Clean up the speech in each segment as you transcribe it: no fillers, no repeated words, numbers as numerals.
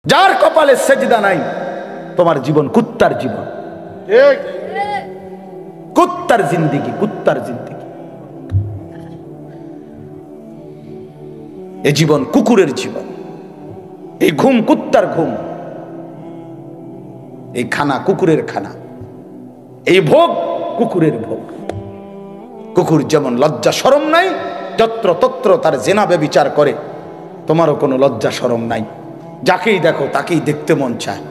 যার কপালে সেজদা নাই তোমার জীবন কুত্তার জীবন, কুত্তার জিন্দেগি, কুত্তার জিন্দেগি। এই জীবন কুকুরের জীবন, এই ঘুম কুত্তার ঘুম, এই খানা কুকুরের খানা, এই ভোগ কুকুরের ভোগ। কুকুর যেমন লজ্জা শরম নাই, যত্র তত্র তার জেনা ব্যভিচার করে, তোমারও কোনো লজ্জা শরম নাই, যাকেই দেখো তাকেই দেখতে মন চায়।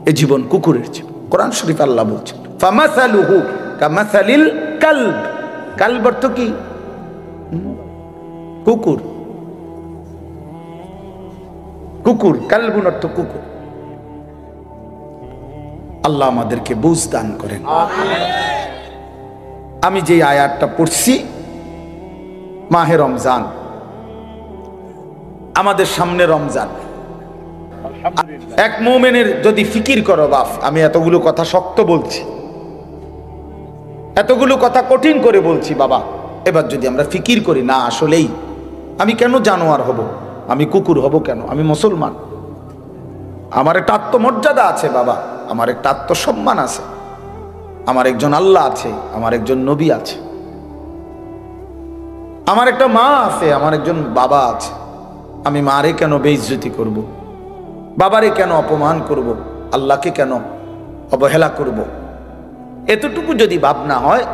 এই জীবন কুকুরের জীবন। কোরআন শরীফ আল্লাহ বলছেন ফামাসালুহু কামাসালিল কালব। কালব অর্থ কি? কুকুর। কুকুর, কালবুন অর্থ কুকুর। আল্লাহ আমাদেরকে বুঝ দান করেন। আমি যে আয়াতটা পড়ছি, মাহে রমজান, আমাদের সামনে রমজান। এক মুমিনের যদি ফিকির করো, বাপ আমি এতগুলো কথা শক্ত বলছি, এতগুলো কথা কঠিন করে বলছি বাবা, এবার যদি আমরা ফিকির করি, না আসলেই আমি কেন জানোয়ার হব, আমি কুকুর হব কেন, আমি মুসলমান, আমার একটা আত্মমর্যাদা আছে বাবা, আমার একটা আত্মসম্মান আছে, আমার একজন আল্লাহ আছে, আমার একজন নবী আছে, আমার একটা মা আছে, আমার একজন বাবা আছে, আমি মারে কেন বেইজ্জতি করব, বাবারে কেন অপমান করব, আল্লাহকে কেন অবহেলা করব? এতটুকু যদি ভাবনা হয়,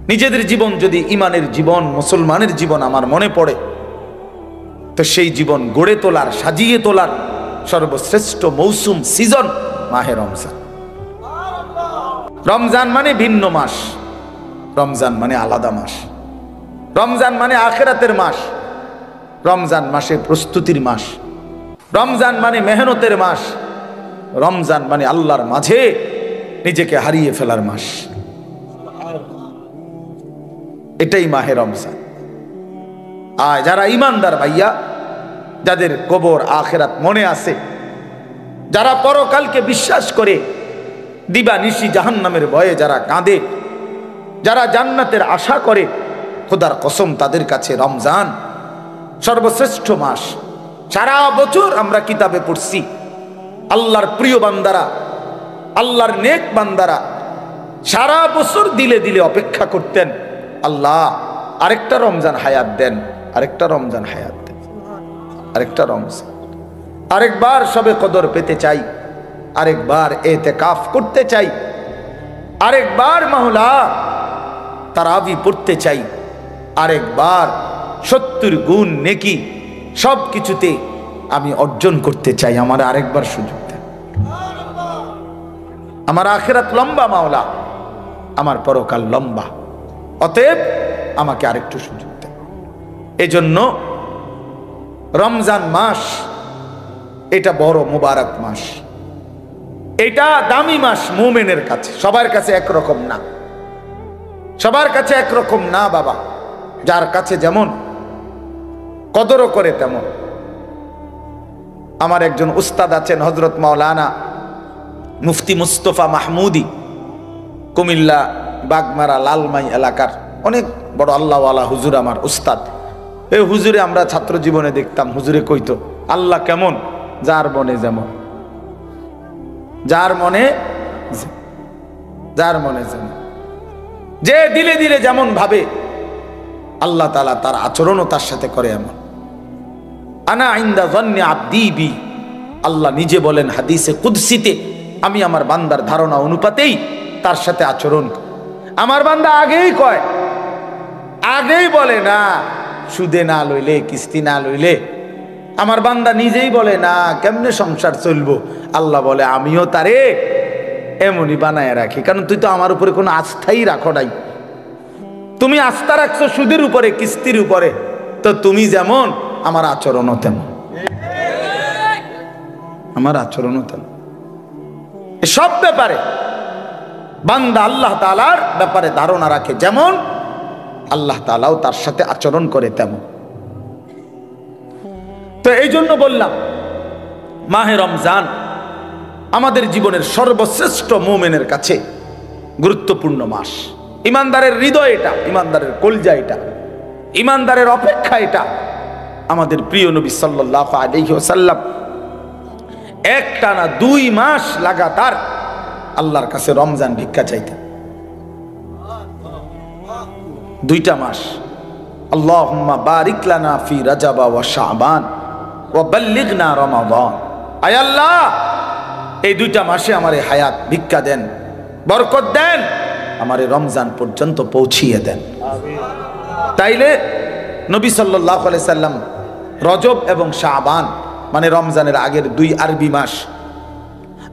নিজেদের জীবন যদি ইমানের জীবন, মুসলমানের জীবন আমার মনে পড়ে, তো সেই জীবন গড়ে তোলার, সাজিয়ে তোলার সর্বশ্রেষ্ঠ মৌসুম, সিজন মাহে রমজান। রমজান মানে ভিন্ন মাস, রমজান মানে আলাদা মাস, রমজান মানে আখিরাতের মাস, রমজান মাসে প্রস্তুতির মাস, রমজান মানে মেহনতের মাস, রমজান মানে আল্লাহর মাঝে নিজেকে হারিয়ে ফেলার মাস। এটাই মাহে রমজান। আর যারা ইমানদার ভাইয়া, যাদের কবর আখিরাত মনে আছে, যারা পরকালকে বিশ্বাস করে, দিবা নিশি জাহান্নামের ভয়ে যারা কাঁদে, যারা জান্নাতের আশা করে, খোদার কসম তাদের কাছে রমজান সর্বশ্রেষ্ঠ মাস। সারা বছর আমরা কিতাবে পড়ছি, আল্লাহর প্রিয় বান্দারা, আল্লাহর নেক বান্দারা সারা বছর দিলে দিলে অপেক্ষা করতেন, আল্লাহ আরেকটা রমজান হায়াত দেন, আরেকটা রমজান হায়াত দেন, আরেকটা রমজান, আরেকবার সবে কদর পেতে চাই, আরেকবার ইতিকাফ করতে চাই, আরেকবার মাওলা তারাবি পড়তে চাই, আরেকবার 70 গুণ নেকি সব কিছুতে আমি অর্জন করতে চাই, আমার আরেকবার সুযোগ দেন। আমার আখিরাত লম্বা মাওলা, আমার পরকাল লম্বা, অতএব আমাকে আরেকটু সুযোগ দেন। এজন্য রমজান মাস এটা বড় মুবারক মাস, এটা দামি মাস মুমিনের কাছে। সবার কাছে একরকম না, সবার কাছে একরকম না বাবা, যার কাছে যেমন কদরও করে তেমন। আমার একজন উস্তাদ আছেন হযরত মাওলানা মুফতি মুস্তফা মাহমুদি, কুমিল্লা বাগমারা লালমাই এলাকার অনেক বড় আল্লাহওয়ালা হুজুর, আমার উস্তাদ। এই হুজুরে আমরা ছাত্র জীবনে দেখতাম, হুজুরে কইতো আল্লাহ কেমন, যার মনে যেমন, যার মনে, যার মনে যেমন, যে দিলে দিলে যেমন ভাবে আল্লাহ তাআলা তার আচরণও তার সাথে করে এমন। আনা ইনদা যন্নি আবদি বি, আল্লাহ নিজে বলেন হাদিসে কুদসিতে, আমি আমার বান্দার ধারণা অনুপাতেই তার সাথে আচরণ করি। আমার বান্দা আগেই কয়, আগেই বলে না সুদে না লইলে, কিস্তি না লইলে। আমার বান্দা নিজেই বলে না কেমনে সংসার চলবো, আল্লাহ বলে আমিও তারে এমনই বানায় রাখি, কারণ তুই তো আমার উপরে কোনো আস্থাই রাখো নাই। তুমি আস্থা রাখছো সুদের উপরে, কিস্তির উপরে, তো তুমি যেমন আমার আচরণও তেমন, আমার আচরণও তেমন। সব ব্যাপারে বান্দা আল্লাহ তাআলার ব্যাপারে ধারণা রাখে যেমন, আল্লাহ তাআলাও তার সাথে আচরণ করে তেমন। তো এই জন্য বললাম মাহে রমজান আমাদের জীবনের সর্বশ্রেষ্ঠ মুমিনের কাছে গুরুত্বপূর্ণ মাস। ইমানদারের হৃদয় এটা, ইমানদারের কলজা এটা, ইমানদারের অপেক্ষা এটা। আমাদের প্রিয় নবী সাল্লাল্লাহু আলাইহি ওয়াসাল্লাম একটানা 2 মাস লাগাতার আল্লাহর কাছে রমজান ভিক্ষা চাইতেন। 2টা মাস। আল্লাহুম্মা বারিক লানা ফি রাজাব ওয়া শাবান ওয়া বাল্লিগনা রমাদান। আয় আল্লাহ, এই 2টা মাসে আমারে হায়াত ভিক্ষা দেন, বরকত দেন, আমারে রমজান পর্যন্ত পৌঁছিয়ে দেন। তাইলে নবী সাল্লাল্লাহু আলাইহি সাল্লাম রজব এবং শাবান মানে রমজানের আগের 2 আরবি মাস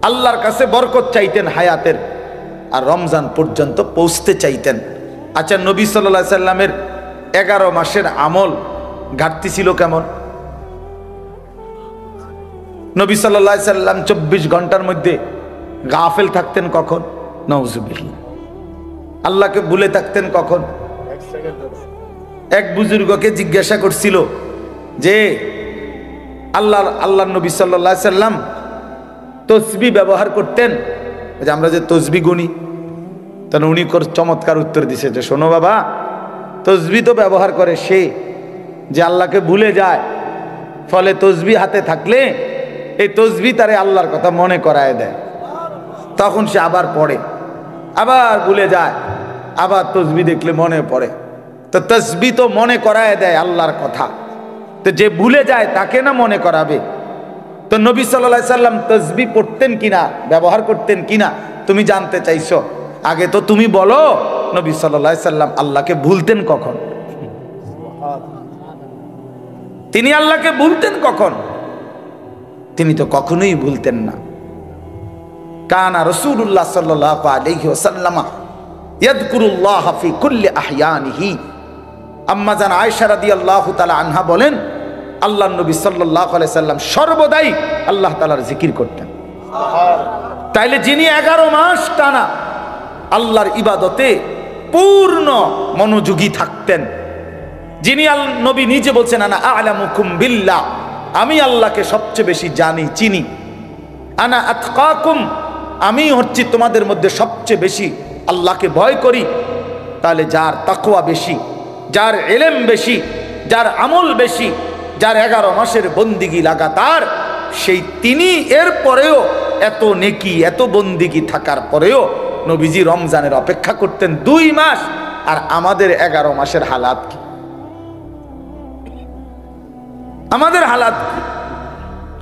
আল্লাহর কাছে বরকত চাইতেন হায়াতের, আর রমজান পর্যন্ত পৌঁছতে চাইতেন। আচ্ছা, নবী সাল্লাল্লাহু আলাইহি সাল্লামের 11 মাসের আমল ঘাটতি ছিল কেমন? নবী সাল্লাল্লাহু আলাইহি সাল্লাম 24 ঘন্টার মধ্যে গাফেল থাকতেন কখন? নাউজুবিল্লাহ। আল্লাহকে ভুলে থাকতেন কখন? এক বুজুর্গকে জিজ্ঞাসা করছিল যে আল্লাহ নবী সাল্লাল্লাহু আলাইহি সাল্লাম তসবিহ ব্যবহার করতেন, যে আমরা যে তসবিহ গুনি, তখন উনি চমৎকার উত্তর দিছে যে শোনো বাবা, তসবিহ তো ব্যবহার করে সে যে আল্লাহকে ভুলে যায়, ফলে তসবিহ হাতে থাকলে এই তসবিহ তারে আল্লাহর কথা মনে করায় দেয়, তখন সে আবার পড়ে, আবার ভুলে যায়, আবার তসবিহ দেখলে মনে পড়ে। তো তসবিহ তো মনে করায় দেয় আল্লাহর কথা, তো যে ভুলে যায় তাকে না মনে করাবে? তো নবী সাল্লাল্লাহু আলাইহি সাল্লাম তসবিহ পড়তেন কিনা, ব্যবহার করতেন কিনা তুমি জানতে চাইছো? আগে তো তুমি বলো, নবী সাল্লাল্লাহু আলাইহি সাল্লাম আল্লাহকে ভুলতেন কখন? তিনি আল্লাহকে ভুলতেন কখন? তিনি তো কখনোই ভুলতেন না। কানা রাসূলুল্লাহ সাল্লাল্লাহু আলাইহি ওয়াসাল্লাম ইয়াযকুরুল্লাহ ফি কুল্লি আহয়ানিহি। আম্মা জান আয়েশা রাদিয়াল্লাহু তাআলা আনহা বলেন, আল্লাহর নবী সাল্লাল্লাহু আলাইহি সাল্লাম সর্বদাই আল্লাহ তাআলার জিকির করতেন। তাইলে যিনি 11 মাস টানা আল্লাহর ইবাদতে পূর্ণ মনোযোগী থাকতেন, যিনি নবী নিজে বলছেন আনা আ'লামুকুম বিল্লাহ, আমি আল্লাহকে সবচেয়ে বেশি জানি চিনি, আনা আতকাকুম, আমি হচ্ছি তোমাদের মধ্যে সবচেয়ে বেশি আল্লাহকে ভয় করি। তাহলে যার তাকওয়া বেশি, যার ইলম বেশি, যার আমল বেশি, যার 11 মাসের বন্দিগি লাগাতার, সেই তিনি এর পরেও এত নেকি এত বন্দিগি থাকার পরেও নবীজি রমজানের অপেক্ষা করতেন 2 মাস। আর আমাদের 11 মাসের হালাত কি? আমাদের হালাত কি?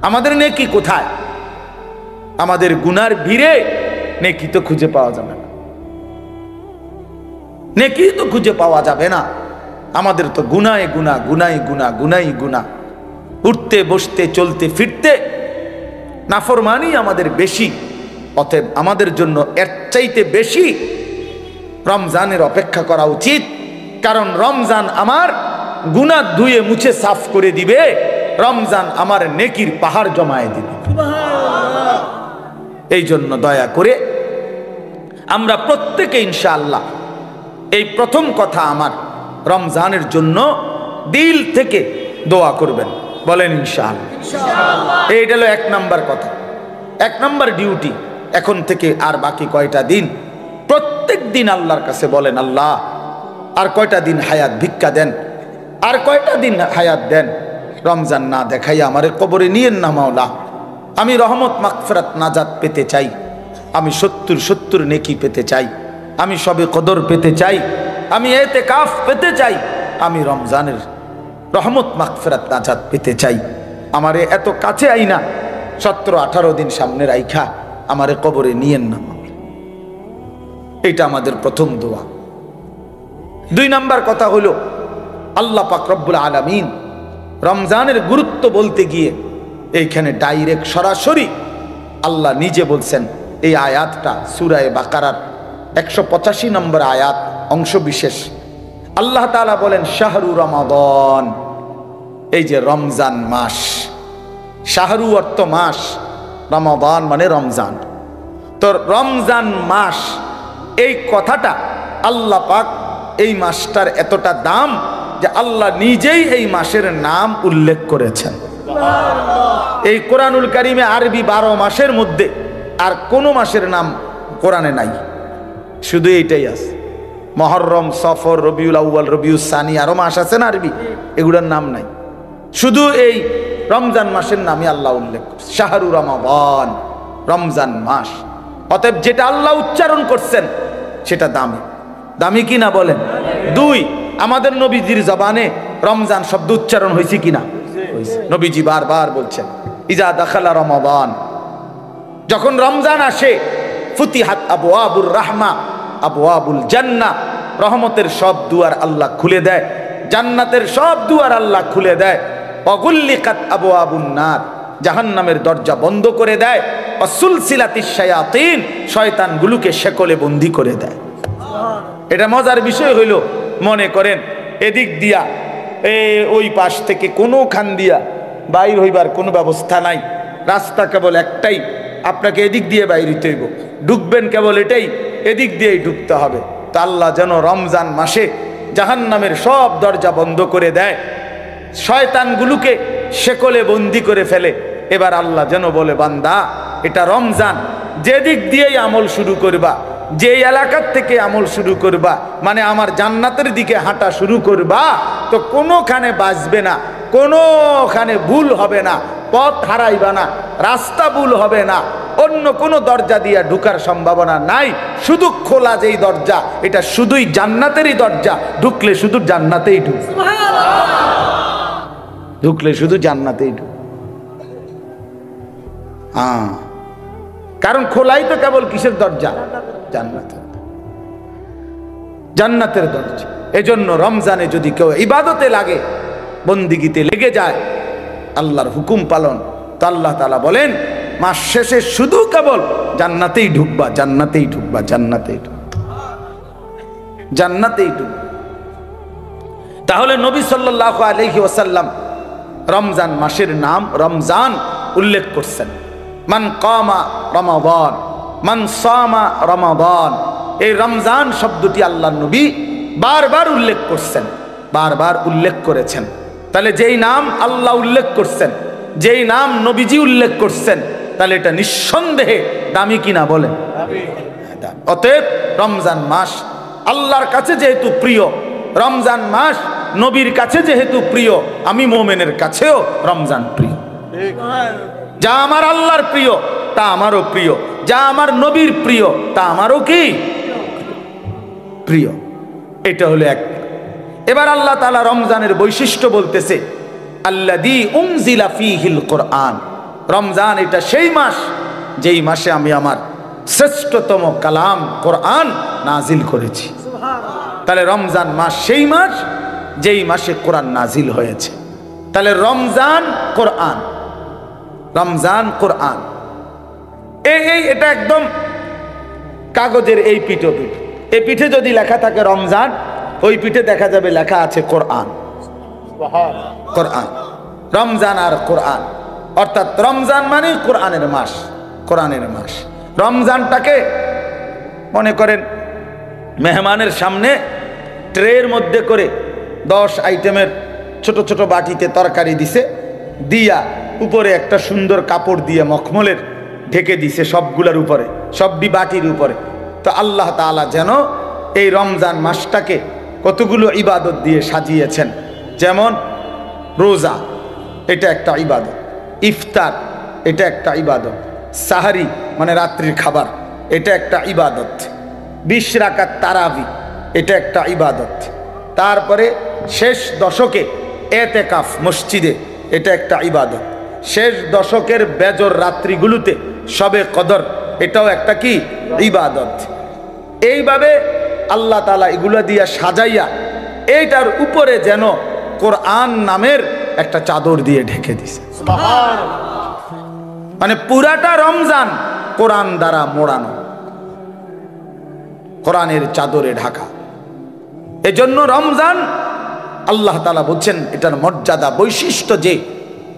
আমাদের নেকি কোথায়? আমাদের গুনার ভিড়ে নেকি তো খুঁজে পাওয়া যাবে না, নেকি তো খুঁজে পাওয়া যাবে না। আমাদের তো গুনায় গুনাহ, গুনাই গুনাহ, গুনাই গুনাহ, উঠতে বসতে চলতে ফিরতে নাফরমানি আমাদের বেশি। অতএব আমাদের জন্য এর চাইতে বেশি রমজানের অপেক্ষা করা উচিত, কারণ রমজান আমার গুনাহ ধুয়ে মুছে সাফ করে দিবে, রমজান আমার নেকির পাহাড় জমায়ে দিবে। এই জন্য দয়া করে আমরা প্রত্যেকে ইনশাআল্লাহ এই প্রথম কথা আমার, রমজানের জন্য দিল থেকে দোয়া করবেন, বলেন ইনশাআল্লাহ। এইটা হলো 1 নাম্বার কথা, 1 নাম্বার ডিউটি। এখন থেকে আর বাকি কয়টা দিন প্রত্যেক দিন আল্লাহর কাছে বলেন, আল্লাহ আর কয়টা দিন হায়াত ভিক্ষা দেন, আর কয়টা দিন হায়াত দেন, রমজান না দেখাই আমারে কবরে নিয়েন না মাওলা। আমি রহমত মাগফিরাত নাজাত পেতে চাই, আমি 70 নেকি পেতে চাই, আমি সবে কদর পেতে চাই, আমি ইতিকাফ পেতে চাই, আমি রমজানের রহমত মাগফিরাত নাজাত পেতে চাই। আমারে এত কাছে আইনা 17-18 দিন সামনে রাইখা আমারে কবরে নিয়েন না। এটা আমাদের প্রথম দোয়া। 2 নাম্বার কথা হলো, আল্লাহ পাক রব্বুল আলামিন রমজানের গুরুত্ব বলতে গিয়ে এইখানে ডাইরেক্ট সরাসরি আল্লাহ নিজে বলছেন। এই আয়াতটা সূরা বাকারার 185 নম্বর আয়াত অংশ বিশেষ। আল্লাহ তাআলা বলেন শাহরু রমাদান, এই যে রমজান মাস, শাহরু অর্থ মাস, রমাদান মানে রমজান। তো রমজান মাস এই কথাটা আল্লাহ পাক এই মাসটার এতটা দাম যে আল্লাহ নিজেই এই মাসের নাম উল্লেখ করেছেন। এই কোরআনুল কারিমে আরবি 12 মাসের মধ্যে আর কোনো মাসের নাম কোরআনে নাই, শুধু এইটাই আছে। মহররম, সফর, রবিউল আউয়াল, রবিউল সানি, আরো মাস আছে না আরবি, এগুলোর নাম নাই। শুধু এই রমজান মাসের নামই আল্লাহ উল্লেখ করছে, শাহরু রমাদান, রমজান মাস। অতএব যেটা আল্লাহ উচ্চারণ করছেন সেটা দামি। দামি কিনা বলেন? দুই, আমাদের নবীজির জবানে রমজান শব্দ উচ্চারণ হয়েছে কিনা? নবীজি বারবার বলছেন ইজা দাখালা রমাদান, যখন রমজান আসে, ফুতিহাত আবওয়াবুর রাহমা আবওয়াবুল জান্নাহ, রহমতের সব দুয়ার আল্লাহ খুলে দেয়, জান্নাতের সব দুয়ার আল্লাহ খুলে দেয়। অগুল্লিকাত আবওয়াবুন নার, জাহান্নামের দরজা বন্ধ করে দেয়। অসুলসিলাতিশ শায়াতিন, শয়তানগুলোকে শেকলে বন্দী করে দেয়। এটা মজার বিষয় হইল, মনে করেন এদিক দিয়া ওই পাশ থেকে কোনো খান দিয়া বাইর হইবার কোনো ব্যবস্থা নাই, রাস্তা কেবল একটাই, আপনাকে এদিক দিয়ে বাইর হইতে হইব, ঢুকবেন কেবল এটাই, এদিক দিয়েই ঢুকতে হবে। তা আল্লাহ যেন রমজান মাসে জাহান্নামের সব দরজা বন্ধ করে দেয়, শয়তানগুলোকে শেকলে বন্দি করে ফেলে। এবার আল্লাহ যেন বলে, বান্দা এটা রমজান, যেদিক দিয়েই আমল শুরু করবা, যে এলাকার থেকে আমল শুরু করবা, মানে আমার জান্নাতের দিকে হাঁটা শুরু করবা, তো কোনোখানে বাঁচবে না, কোনোখানে ভুল হবে না, পথ হারাইবা না, রাস্তা ভুল হবে না, অন্য কোনো দরজা দিয়ে ঢুকার সম্ভাবনা নাই। শুধু খোলা যেই দরজা, এটা শুধুই জান্নাতেরই দরজা, ঢুকলে শুধু জান্নাতেই ঢুক, ঢুকলে শুধু জান্নাতেই ঢুক। কারণ খোলাই তো কেবল কিসের দরজা? জান্নাতের, জান্নাতের দরজা। এজন্য রমজানে যদি কেউ ইবাদতে লাগে, বন্দিগিতে লেগে যায়, আল্লাহর হুকুম পালন, তো আল্লাহ তাআলা বলেন মাস শেষে শুধু কেবল জান্নাতেই ঢুকবা, জান্নাতেই ঢুকবা, জান্নাতেই ঢুকবা, জান্নাতেই ঢুকবা। তাহলে নবী সাল্লাল্লাহু আলাইহি ওয়াসাল্লাম রমজান মাসের নাম রমজান উল্লেখ করছেন। মান কামা রমাদান, মান সামা রমাদান, এই রমজান শব্দটি আল্লাহর নবী বারবার উল্লেখ করছেন, বারবার উল্লেখ করেছেন। তাহলে যেই নাম আল্লাহ উল্লেখ করছেন, যেই নাম নবীজি উল্লেখ করছেন, তাহলে এটা নিঃসন্দেহে দামি কিনা বলেন? অতএব রমজান মাস আল্লাহর কাছে যেহেতু প্রিয়, রমজান মাস নবীর কাছে যেহেতু প্রিয়, আমি মোমেনের কাছেও রমজান প্রিয়। যা আমার আল্লাহর প্রিয় তা আমারও প্রিয়, যা আমার নবীর প্রিয় তা আমারও কি প্রিয়। এটা হলো এক। এবার আল্লাহ তাআলা রমজানের বৈশিষ্ট্য বলতেছে, আল্লাযী উনজিলা ফীহিল কোরআন, রমজান এটা সেই মাস যেই মাসে আমি আমার শ্রেষ্ঠতম কালাম কোরআন নাজিল করেছি। তাহলে রমজান মাস সেই মাস যেই মাসে কোরআন নাজিল হয়েছে। তাহলে রমজান কোরআন, রমজান কোরআন, এটা একদম কাগজের এই পিঠে পিঠ, এই পিঠে যদি লেখা থাকে রমজান, ওই পিঠে দেখা যাবে লেখা আছে কোরআন। কোরআন, রমজান আর কোরআন, অর্থাৎ রমজান মানে কোরআনের মাস, কোরআনের মাস। রমজানটাকে মনে করেন মেহমানের সামনে ট্রের মধ্যে করে 10 আইটেমের ছোট ছোট বাটিতে তরকারি দিছে, দিয়া উপরে একটা সুন্দর কাপড় দিয়ে মখমলের ঢেকে দিছে সবগুলোর উপরে, সবটি বাটির উপরে। তো আল্লাহ তাআলা যেন এই রমজান মাসটাকে কতগুলো ইবাদত দিয়ে সাজিয়েছেন। যেমন রোজা, এটা একটা ইবাদত, ইফতার এটা একটা ইবাদত, সাহারি মানে রাত্রির খাবার এটা একটা ইবাদত, 20 রাকাত তারাবি এটা একটা ইবাদত, তারপরে শেষ দশকে এতেকাফ মসজিদে এটা একটা ইবাদত, শেষ দশকের বেজর রাত্রিগুলোতে শবে কদর এটাও একটা কি ইবাদত। এইভাবে আল্লাহ তাআলা এগুলো দিয়া সাজাইয়া এইটার উপরে যেন কোরআন নামের একটা চাদর দিয়ে ঢেকে দিছে। মানে পুরাটা রমজান কোরআন দ্বারা মোড়ানো, কোরআনের চাদরে ঢাকা। এজন্য রমজান আল্লাহ তাআলা বলছেন এটার মর্যাদা বৈশিষ্ট্য যে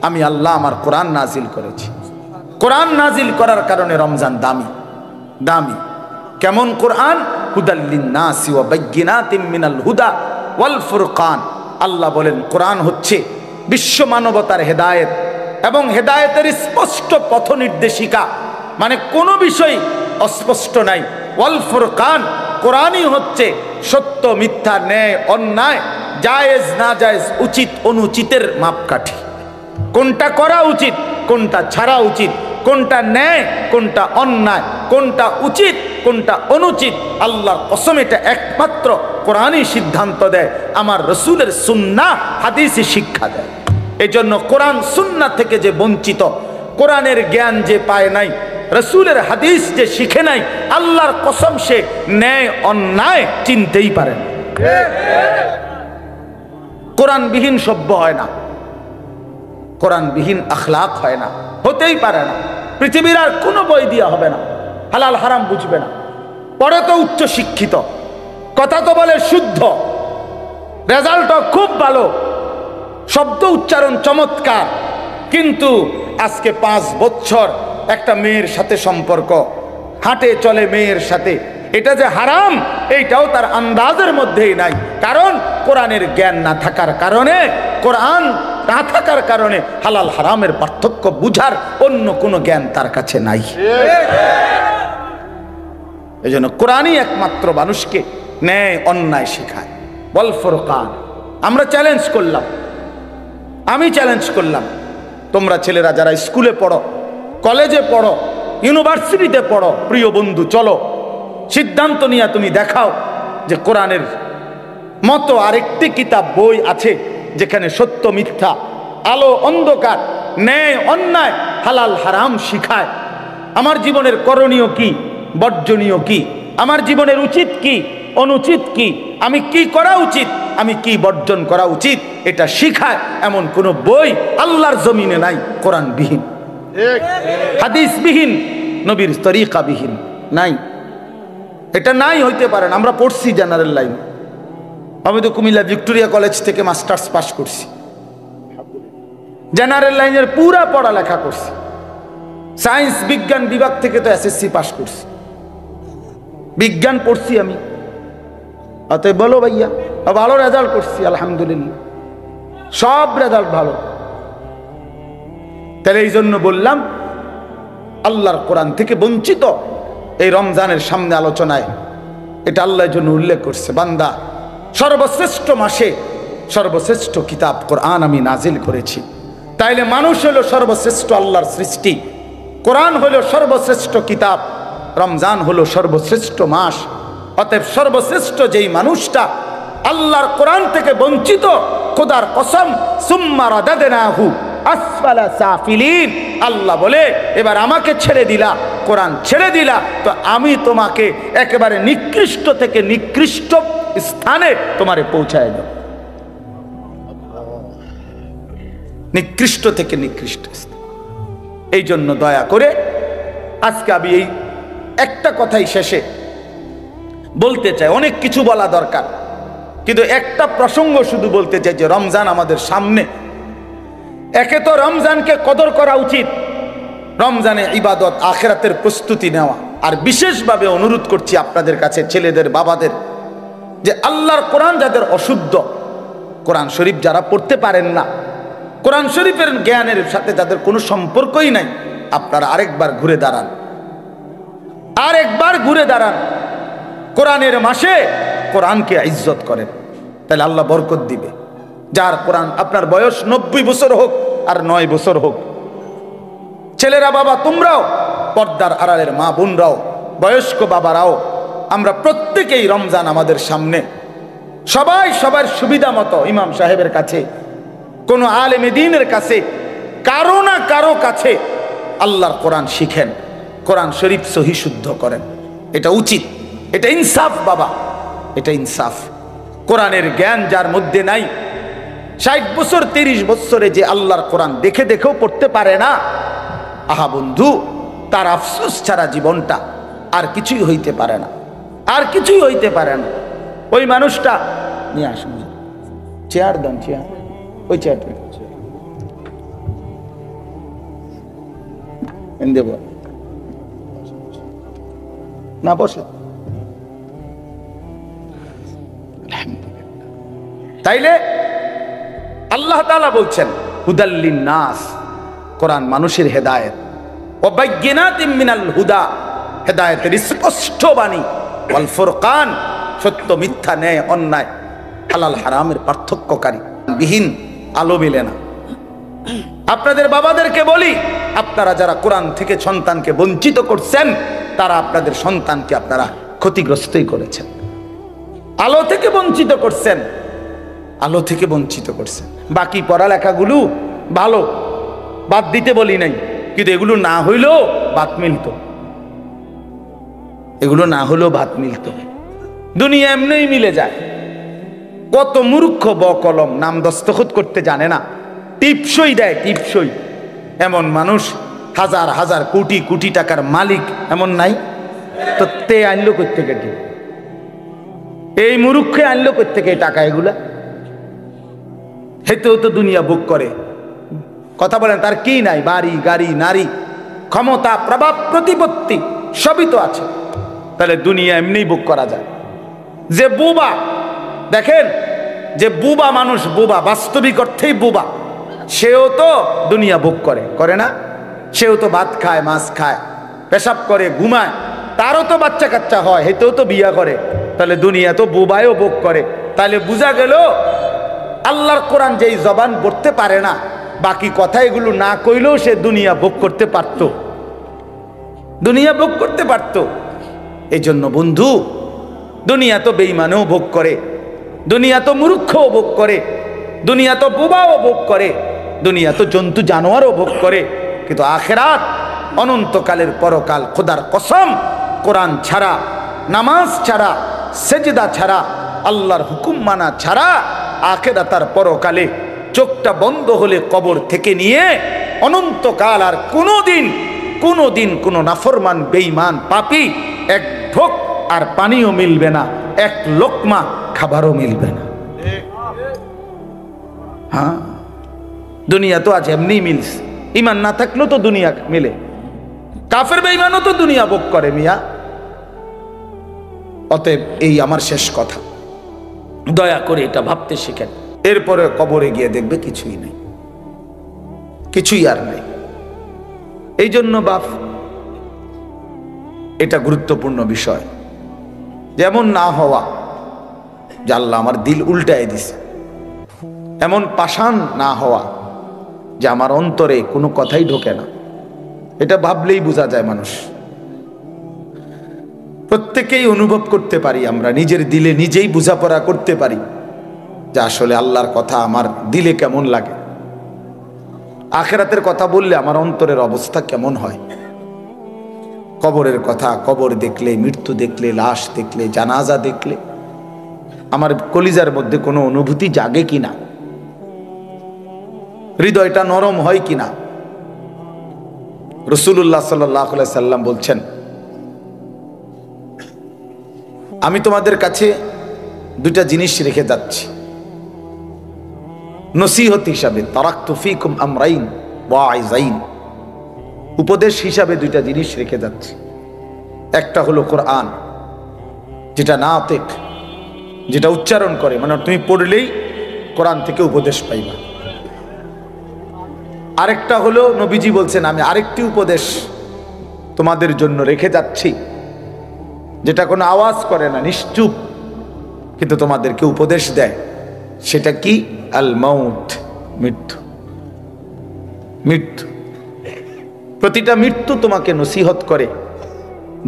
আমি আল্লাহ আমার কোরআন নাজিল করেছি। কোরআন নাজিল করার কারণে রমজান দামি, দামি। কেমন কোরআন? হুদাল লিন্নাসি ওয়া বাইয়িনাতিম মিনাল হুদা ওয়াল ফুরকান। আল্লাহ বলেন কোরআন হচ্ছে বিশ্ব মানবতার হেদায়েত এবং হেদায়েতের স্পষ্ট পথ নির্দেশিকা, মানে কোনো বিষয় অস্পষ্ট নাই। ওয়াল ফুরকান, কোরআনই হচ্ছে সত্য মিথ্যা, ন্যায় অন্যায়, জায়েজ না জায়েজ, উচিত অনুচিতের মাপকাঠি। কোনটা করা উচিত, কোনটা ছাড়া উচিত, কোনটা ন্যায়, কোনটা অন্যায়, কোনটা উচিত, কোনটা অনুচিত, আল্লাহর কসম এটা একমাত্র কোরআনই সিদ্ধান্ত দেয়, আমার রসুলের সুন্নাহ হাদিসই শিক্ষা দেয়। এই জন্য কোরআন সুন্নাহ থেকে যে বঞ্চিত, কোরআনের জ্ঞান যে পায় নাই, রসুলের হাদিস যে শিখে নাই, আল্লাহর কসম সে ন্যায় অন্যায় চিনতেই পারে না। কোরআনবিহীন সভ্য হয় না, কোরআনবিহীন আখলাক হয় না, হতেই পারে না। পৃথিবীর আর কোনো বই দিয়া হবে না, হালাল হারাম বুঝবে না। পরে তো উচ্চ শিক্ষিত, কথা তো বলে শুদ্ধ, রেজাল্টও খুব ভালো, শব্দ উচ্চারণ চমৎকার, কিন্তু আজকে 5 বছর একটা মেয়ের সাথে সম্পর্ক, হাঁটে চলে মেয়ের সাথে, এটা যে হারাম এইটাও তার আন্দাজের মধ্যেই নাই। কারণ কোরআনের জ্ঞান না থাকার কারণে, কোরআন না থাকার কারণে হালাল হারামের পার্থক্য বুঝার অন্য কোনো জ্ঞান তার কাছে নাই। এই জন্য কোরআনই একমাত্র মানুষকে ন্যায় অন্যায় শেখায়। বল ফুরকান। আমরা চ্যালেঞ্জ করলাম, আমি চ্যালেঞ্জ করলাম, তোমরা ছেলেরা যারা স্কুলে পড়ো, কলেজে পড়ো, ইউনিভার্সিটিতে পড়ো, প্রিয় বন্ধু চলো সিদ্ধান্ত নিয়ে তুমি দেখাও যে কোরআনের মতো আরেকটি কিতাব বই আছে যেখানে সত্য মিথ্যা, আলো অন্ধকার, ন্যায় অন্যায়, হালাল হারাম শিখায়। আমার জীবনের করণীয় কি, বর্জনীয় কি, আমার জীবনের উচিত কি, অনুচিত কি, আমি কি করা উচিত, আমি কি বর্জন করা উচিত, এটা শিখায় এমন কোন বই আল্লাহর জমিনে নাই কোরআনবিহীন, হাদিসবিহীন, নবীর তরিকাবিহীন নাই। এটা নাই হইতে পারে না। আমরা পড়ছি জেনারেল লাইন, আমি তো কুমিল্লা ভিক্টোরিয়া কলেজ থেকে মাস্টার্স পাস করছি, জেনারেল লাইনের পুরা পড়ালেখা করছি, সায়েন্স বিজ্ঞান বিভাগ থেকে তো এসএসসি পাস করছি, বিজ্ঞান পড়ছি আমি। অতএব বলো ভাইয়া, ভালো রেজাল্ট করছি আলহামদুলিল্লাহ, সব রেজাল্ট ভালো। তাহলে এই জন্য বললাম আল্লাহর কোরআন থেকে বঞ্চিত এই রমজানের সামনে আলোচনায় এটা আল্লাহর জন্য উল্লেখ করছে, বান্দা সর্বশ্রেষ্ঠ মাসে সর্বশ্রেষ্ঠ কিতাব কোরআন আমি নাজিল করেছি। তাইলে মানুষ হলো সর্বশ্রেষ্ঠ আল্লাহর সৃষ্টি, কোরআন হলো সর্বশ্রেষ্ঠ কিতাব, রমজান হলো সর্বশ্রেষ্ঠ মাস। অতএব সর্বশ্রেষ্ঠ যেই মানুষটা আল্লাহর কোরআন থেকে বঞ্চিত, খোদার কসম সুম্মা রাদাদনাহু আসফালা সাফিলিন, আল্লাহ বলে এবার আমাকে ছেড়ে দিলা, কোরআন ছেড়ে দিলা, তো আমি তোমাকে একেবারে নিকৃষ্ট থেকে নিকৃষ্ট স্থানে তোমারে পৌঁছায় দেব, নিকৃষ্ট থেকে নিকৃষ্ট স্থান। এই জন্য দয়া করে আজকে আমি এই একটা কথাই শেষে বলতে চাই, অনেক কিছু বলা দরকার, কিন্তু একটা প্রসঙ্গ শুধু বলতে চাই যে রমজান আমাদের সামনে। একে তো রমজানকে কদর করা উচিত, রমজানে ইবাদত আখিরাতের প্রস্তুতি নেওয়া। আর বিশেষভাবে অনুরোধ করছি আপনাদের কাছে, ছেলেদের বাবাদের, যে আল্লাহর কোরআন যাদের অশুদ্ধ, কোরআন শরীফ যারা পড়তে পারেন না, কোরআন শরীফের জ্ঞানের সাথে যাদের কোনো সম্পর্কই নাই, আপনারা আরেকবার ঘুরে দাঁড়ান, আরেকবার ঘুরে দাঁড়ান। কোরআনের মাসে কোরআনকে ইজ্জত করেন, তাহলে আল্লাহ বরকত দিবে। যার কোরআন, আপনার বয়স 90 বছর হোক আর 9 বছর হোক, ছেলেরা বাবা তোমরাও, পর্দার আড়ালের মা বোনরাও, বয়স্ক বাবারাও, আমরা প্রত্যেকেই রমজান আমাদের সামনে, সবাই সবার সুবিধা মতো ইমাম সাহেবের কাছে, কোনো আলেমে দ্বীনের কাছে, কারো না কারো কাছে আল্লাহর কোরআন শিখেন, কোরআন শরীফ সহি শুদ্ধ করেন। এটা উচিত, এটা ইনসাফ বাবা, এটা ইনসাফ। কোরআনের জ্ঞান যার মধ্যে নাই, 60 বছর 30 বছরে যে আল্লাহর কোরআন দেখে দেখেও পড়তে পারে না, আহা বন্ধু, তার আফসোস ছাড়া জীবনটা আর কিছুই হইতে পারে না, আর কিছুই হইতে পারে না। ওই মানুষটা নিয়ে আসুন, চেয়ার দেন, চেয়ার, ওই চেয়ারটা দেব না, বসে। তাইলে আল্লাহ তাআলা বলছেন হুদাল্লিন নাস, কোরআন মানুষের হেদায়েত, ও বাইয়িনাতিম মিনাল হুদা, হেদায়েতের স্পষ্ট বাণী, ওয়াল ফুরকান, সত্য মিথ্যা, ন্যায় অন্যায়, হালাল হারামের পার্থক্যকারী বিহীন আলো মেলে না। আপনাদের বাবাদেরকে বলি, আপনারা যারা কোরআন থেকে সন্তানকে বঞ্চিত করছেন, তারা আপনাদের সন্তানকে আপনারা ক্ষতিগ্রস্তই করেছেন। আলো থেকে বঞ্চিত করছেন, আলো থেকে বঞ্চিত করছেন। বাকি পড়ালেখাগুলো ভালো, বাদ দিতে বলি নাই, কিন্তু এগুলো না হইলেও ভাত মিলত, এগুলো না হলেও ভাত মিলত। দুনিয়া এমনিই মিলে যায়। কত মূর্খ বকলম, নাম দস্তখত করতে জানে না, টিপসই দেয়, টিপসই। এমন মানুষ হাজার হাজার কোটি কোটি টাকার মালিক এমন নাই? তো তে আনলো কোত্থেকে? এই মূর্খে আনলো কোত্থেকে টাকা? এগুলা হেতেও তো দুনিয়া বুক করে। কথা বলেন, তার কি নাই? বাড়ি, গাড়ি, নারী, ক্ষমতা, প্রভাব, প্রতিপত্তি সবই তো আছে। তাহলে দুনিয়া এমনি বুক করা যায়। যে বুবা, দেখেন, যে বুবা মানুষ, বুবা বাস্তবিক অর্থেই বুবা, সেও তো দুনিয়া বুক করে, করে না? সেও তো ভাত খায়, মাছ খায়, পেশাব করে, ঘুমায়, তারও তো বাচ্চা কাচ্চা হয়, হেতেও তো বিয়া করে। তাহলে দুনিয়া তো বুবায়ও ভোগ করে। তাহলে বোঝা গেল আল্লাহর কোরআন যেই জবান পড়তে পারে না, বাকি কথা এগুলো না কইলেও সে দুনিয়া ভোগ করতে পারত, দুনিয়া ভোগ করতে পারত। এই জন্য বন্ধু, দুনিয়া তো বেঈমানও ভোগ করে, দুনিয়া তো মূর্খও ভোগ করে, দুনিয়া তো বুবাও ভোগ করে, দুনিয়া তো জন্তু জানোয়ারও ভোগ করে। কিন্তু আখিরাত, অনন্তকালের পরকাল, খোদার কসম, কোরআন ছাড়া, নামাজ ছাড়া, সেজদা ছাড়া, আল্লাহর হুকুম মানা ছাড়া আখিরাতার পরকালে চোখটা বন্ধ হলে কবর থেকে নিয়ে অনন্তকাল আর কোনোদিন কোনো নাফরমান, বেঈমান, পাপী এক ঢোক আর পানিও মিলবে না, এক লোকমা খাবারও মিলবে না। হ্যাঁ, দুনিয়া তো আজ এমনি মিলছে, ইমান না থাকলেও তো দুনিয়া মিলে। কাফের বেঈমানও তো দুনিয়া ভোগ করে মিয়া। অতএব এই আমার শেষ কথা, দয়া করে এটা ভাবতে শিখেন। এরপরে কবরে গিয়ে দেখবে কিছুই নেই, কিছুই আর নাই। এই জন্য বাপ, এটা গুরুত্বপূর্ণ বিষয়। যেমন না হওয়া যে আল্লাহ আমার দিল উল্টায় দিছে, এমন পাষাণ না হওয়া যে আমার অন্তরে কোনো কথাই ঢোকে না। এটা ভাবলেই বোঝা যায় মানুষ। প্রত্যেকেই অনুভব করতে পারি, আমরা নিজের দিলে নিজেই বোঝাপড়া করতে পারি যে আসলে আল্লাহর কথা আমার দিলে কেমন লাগে, আখিরাতের কথা বললে আমার অন্তরের অবস্থা কেমন হয়। কবরের কথা, কবর দেখলে, মৃত্যু দেখলে, লাশ দেখলে, জানাজা দেখলে আমার কলিজার মধ্যে কোনো অনুভূতি জাগে কিনা, হৃদয়টা নরম হয় কিনা। রাসূলুল্লাহ সাল্লাল্লাহু আলাইহি সাল্লাম বলছেন, আমি তোমাদের কাছে দুটা জিনিস রেখে যাচ্ছি নসিহত হিসাবে, তারাকতু ফীকুম আমরাইন ওয়াইজাইন, উপদেশ হিসাবে দুইটা জিনিস রেখে যাচ্ছি। একটা হলো কোরআন, যেটা নাতিক, যেটা উচ্চারণ করে, মানে তুমি পড়লেই কোরআন থেকে উপদেশ পাইবা। আরেকটা হলো, নবীজি বলছেন, আমি আরেকটি উপদেশ তোমাদের জন্য রেখে যাচ্ছি, যেটা কোনো আওয়াজ করে না, নিশ্চুপ, কিন্তু তোমাদেরকে উপদেশ দেয়। সেটা কি? আল মাউত, মৃত্যু। মৃত্যু, প্রতিটা মৃত্যু তোমাকে নসিহত করে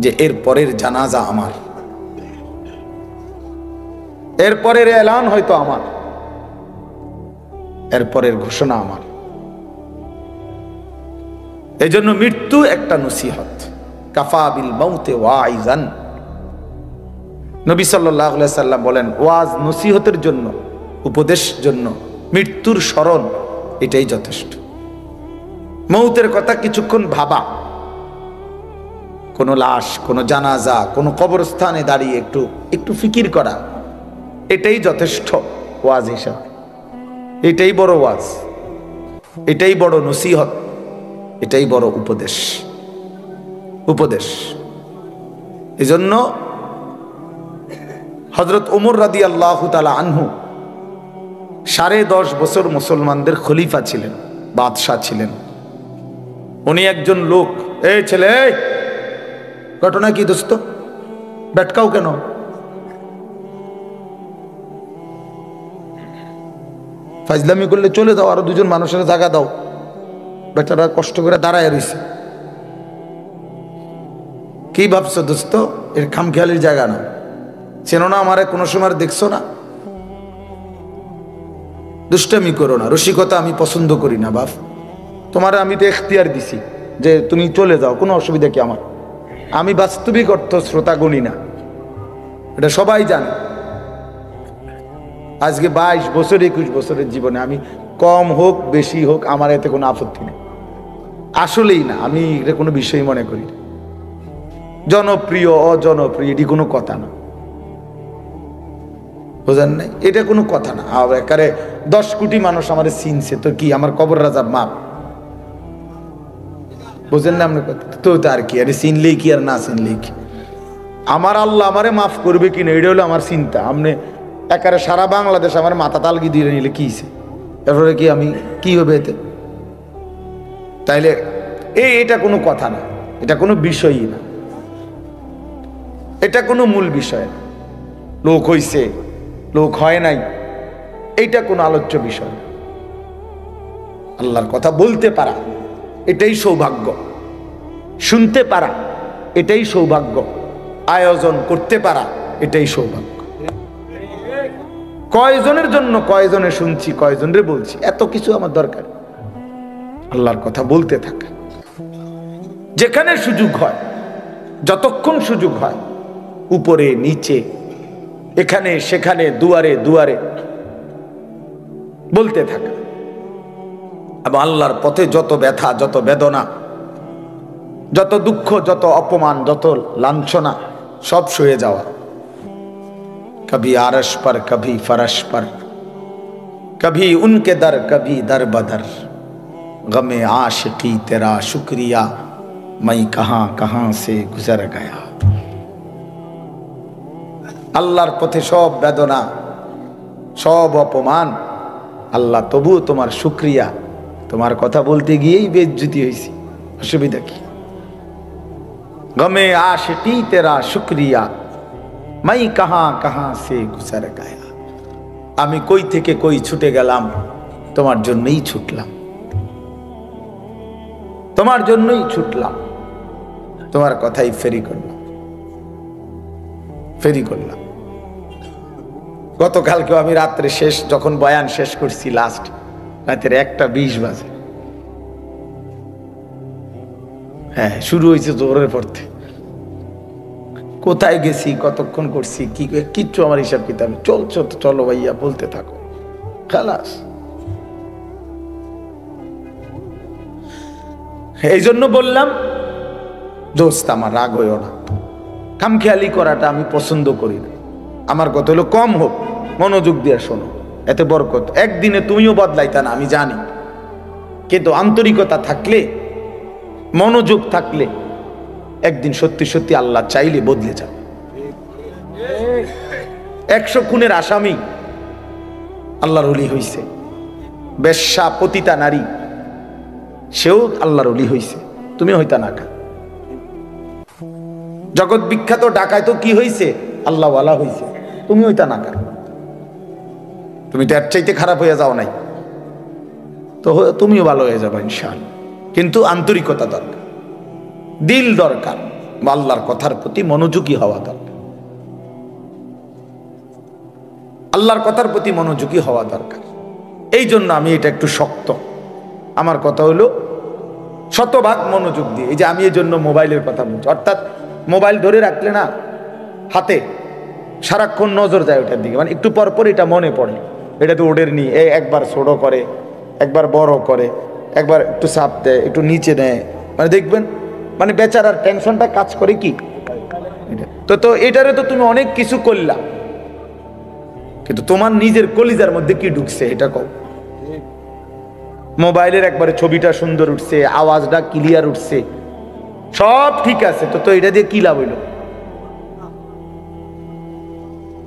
যে এর পরের জানাজা আমার, এর পরের এলান হয়তো আমার, এর পরের ঘোষণা আমার। এই জন্য মৃত্যু একটা নসিহত। কাফা বিল মাউতে ওয়াইজান, নবী সাল্লাল্লাহু আলাইহি সাল্লাম বলেন, ওয়াজ নসিহতের জন্য, উপদেশ জন্য মৃত্যুর স্মরণ এটাই যথেষ্ট। মৌতের কথা কিছুক্ষণ ভাবা, কোনো লাশ, কোনো জানাজা, কোনো কবরস্থানে দাঁড়িয়ে একটু ফিকির করা, এটাই যথেষ্ট ওয়াজ হিসাবে। এটাই বড় ওয়াজ, এটাই বড় নসিহত, এটাই বড় উপদেশ। উপদেশ। এজন্য হযরত ওমর রাদিয়াল্লাহু তাআলা আনহু 10.5 বছর মুসলমানদের খলিফা ছিলেন, বাদশাহ ছিলেন। উনি একজন লোক, এই ছেলে, ঘটনা কি দোস্ত, বেটকাও কেন? ফাজলামি করলে চলে যাও, আরো দুজন মানুষের জায়গা দাও, বেচারা কষ্ট করে দাঁড়ায় রয়েছে। কি ভাবছো দোস্ত? এর খামখেয়ালির জায়গা না। চেনো না আমারে, কোনো সময় দেখছো না? দুষ্টামি করো না, রসিকতা আমি পছন্দ করি না বাপ। তোমার আমি তো এখতিয়ার দিছি যে তুমি চলে যাও, কোনো অসুবিধা কি আমার? আমি বাস্তবিক অর্থ শ্রোতা গণি না, এটা সবাই জানে। আজকে 22 বছর 21 বছরের জীবনে আমি কম হোক বেশি হোক আমার এতে কোনো আপত্তি নেই, আসলেই না। আমি এটা কোনো বিষয় মনে করি না। জনপ্রিয় অজনপ্রিয় এটি কোনো কথা না, বোঝেন নাই? এটা কোনো কথা না। একারে 10 কোটি মানুষ আমার চিনছে, তো কি আমার কবর রাজা মাপ? বোঝেন না? আপনার কথা তো আর কি, আরে চিনলেই কি আর না চিনলেই কি? আমার আল্লাহ আমারে মাফ করবে কিনা এটা হলো আমার চিন্তা। আপনি একারে সারা বাংলাদেশ আমার মাথা তালগি দিয়ে নিলে কি হয়েছে? এরপরে কি আমি কি হবে এতে? তাইলে এটা কোনো কথা না, এটা কোনো বিষয়ই না, এটা কোনো মূল বিষয় না। লোক হইছে লোক হয় নাই এইটা কোনো আলোচ্য বিষয় না। আল্লাহর কথা বলতে পারা এটাই সৌভাগ্য, শুনতে পারা এটাই সৌভাগ্য, আয়োজন করতে পারা এটাই সৌভাগ্য। কয়জনের জন্য কয়জনে শুনছি, কয়জনের বলছি, এত কিছু আমার দরকার। আল্লাহর কথা বলতে থাকা, যেখানে সুযোগ হয়, যতক্ষণ সুযোগ হয়, উপরে নিচে এখানে সেখানে দুয়ারে দুয়ারে বলতে থাকা। এবং আল্লাহর পথে যত ব্যথা, যত বেদনা, যত দুঃখ, যত অপমান, যত লাঞ্ছনা সব সয়ে যাওয়া। कभी आरश पर कभी फरश पर, कभी उनके दर कभी दर बदर, गमे आशिकी तेरा शुक्रिया मैं कहां कहां से गुजर गया। আল্লাহর পথে সব বেদনা, সব অপমান, আল্লাহ তবুও তোমার শুকরিয়া। তোমার কথা বলতে গিয়েই বেইজ্জতি হয়েছি, অসুবিধা কি? গমে আশিকি তেরা শুকরিয়া মাই কাহা কাহা সে গুজর গায়া। আমি কই থেকে কই ছুটে গেলাম, তোমার জন্যই ছুটলাম, তোমার জন্যই ছুটলাম, তোমার কথাই ফেরি করলাম, ফেরি করলাম। গতকালকেও আমি রাত্রে শেষ যখন বয়ান শেষ করছি, লাস্ট রাতের 1:20 বাজে, হ্যাঁ শুরু হয়েছে জোরের পড়তে। কোথায় গেছি, কতক্ষণ করছি, কি কিচ্ছু আমার হিসাব কিতাব। চলছো তো চলো ভাইয়া, বলতে থাকো, খালাস। এই জন্য বললাম দোস্ত আমার রাগ হইও না, খামখেয়ালি করাটা আমি পছন্দ করি না। আমার কথা হলো কম হোক, মনোযোগ দিয়ে শোনো, এতে বরকত। একদিনে তুমিও বদলাইতা না আমি জানি, কিন্তু আন্তরিকতা থাকলে, মনোযোগ থাকলে একদিন সত্যি সত্যি আল্লাহ চাইলে বদলে যাবে। 100 খুনের আসামি আল্লাহর ওলি হইছে, বেশ্যা পতিতা নারী সেও আল্লাহর ওলি হইছে, তুমি হইতা না কা? জগৎ বিখ্যাত ডাকায় তো কি হইছে, আল্লাহওয়ালা হইছে, তুমি হইতা না কা? তুমি তো এর চাইতে খারাপ হয়ে যাও নাই, তো তুমিও ভালো হয়ে যাবে ইনশাআল্লাহ। কিন্তু আন্তরিকতা দরকার, দিল দরকার, আল্লাহর কথার প্রতি মনোযোগী হওয়া দরকার, আল্লাহর কথার প্রতি মনোযোগী হওয়া দরকার। এই জন্য আমি এটা একটু শক্ত। আমার কথা হলো শতভাগ মনোযোগ দিয়ে। এই যে আমি এই জন্য মোবাইলের কথা বলছি, অর্থাৎ মোবাইল ধরে রাখলে না হাতে সারাক্ষণ নজর যায় ওটার দিকে, মানে একটু পর পর এটা মনে পড়ে, এটা তো ওদের নিয়ে একবার ছোট করে, একবার বড় করে, একবার একটু চাপ দেয়, একটু নিচে নেয়, মানে দেখবেন মানে বেচারার টেনশনটা কাজ করে কি। তো এটারে তো তুমি অনেক কিছু করলা, কিন্তু তোমার নিজের কলিজার মধ্যে কি ঢুকছে এটা কও। মোবাইলের একবারে ছবিটা সুন্দর উঠছে, আওয়াজটা ক্লিয়ার উঠছে, সব ঠিক আছে, তো এটা দিয়ে কি লাভ হইল?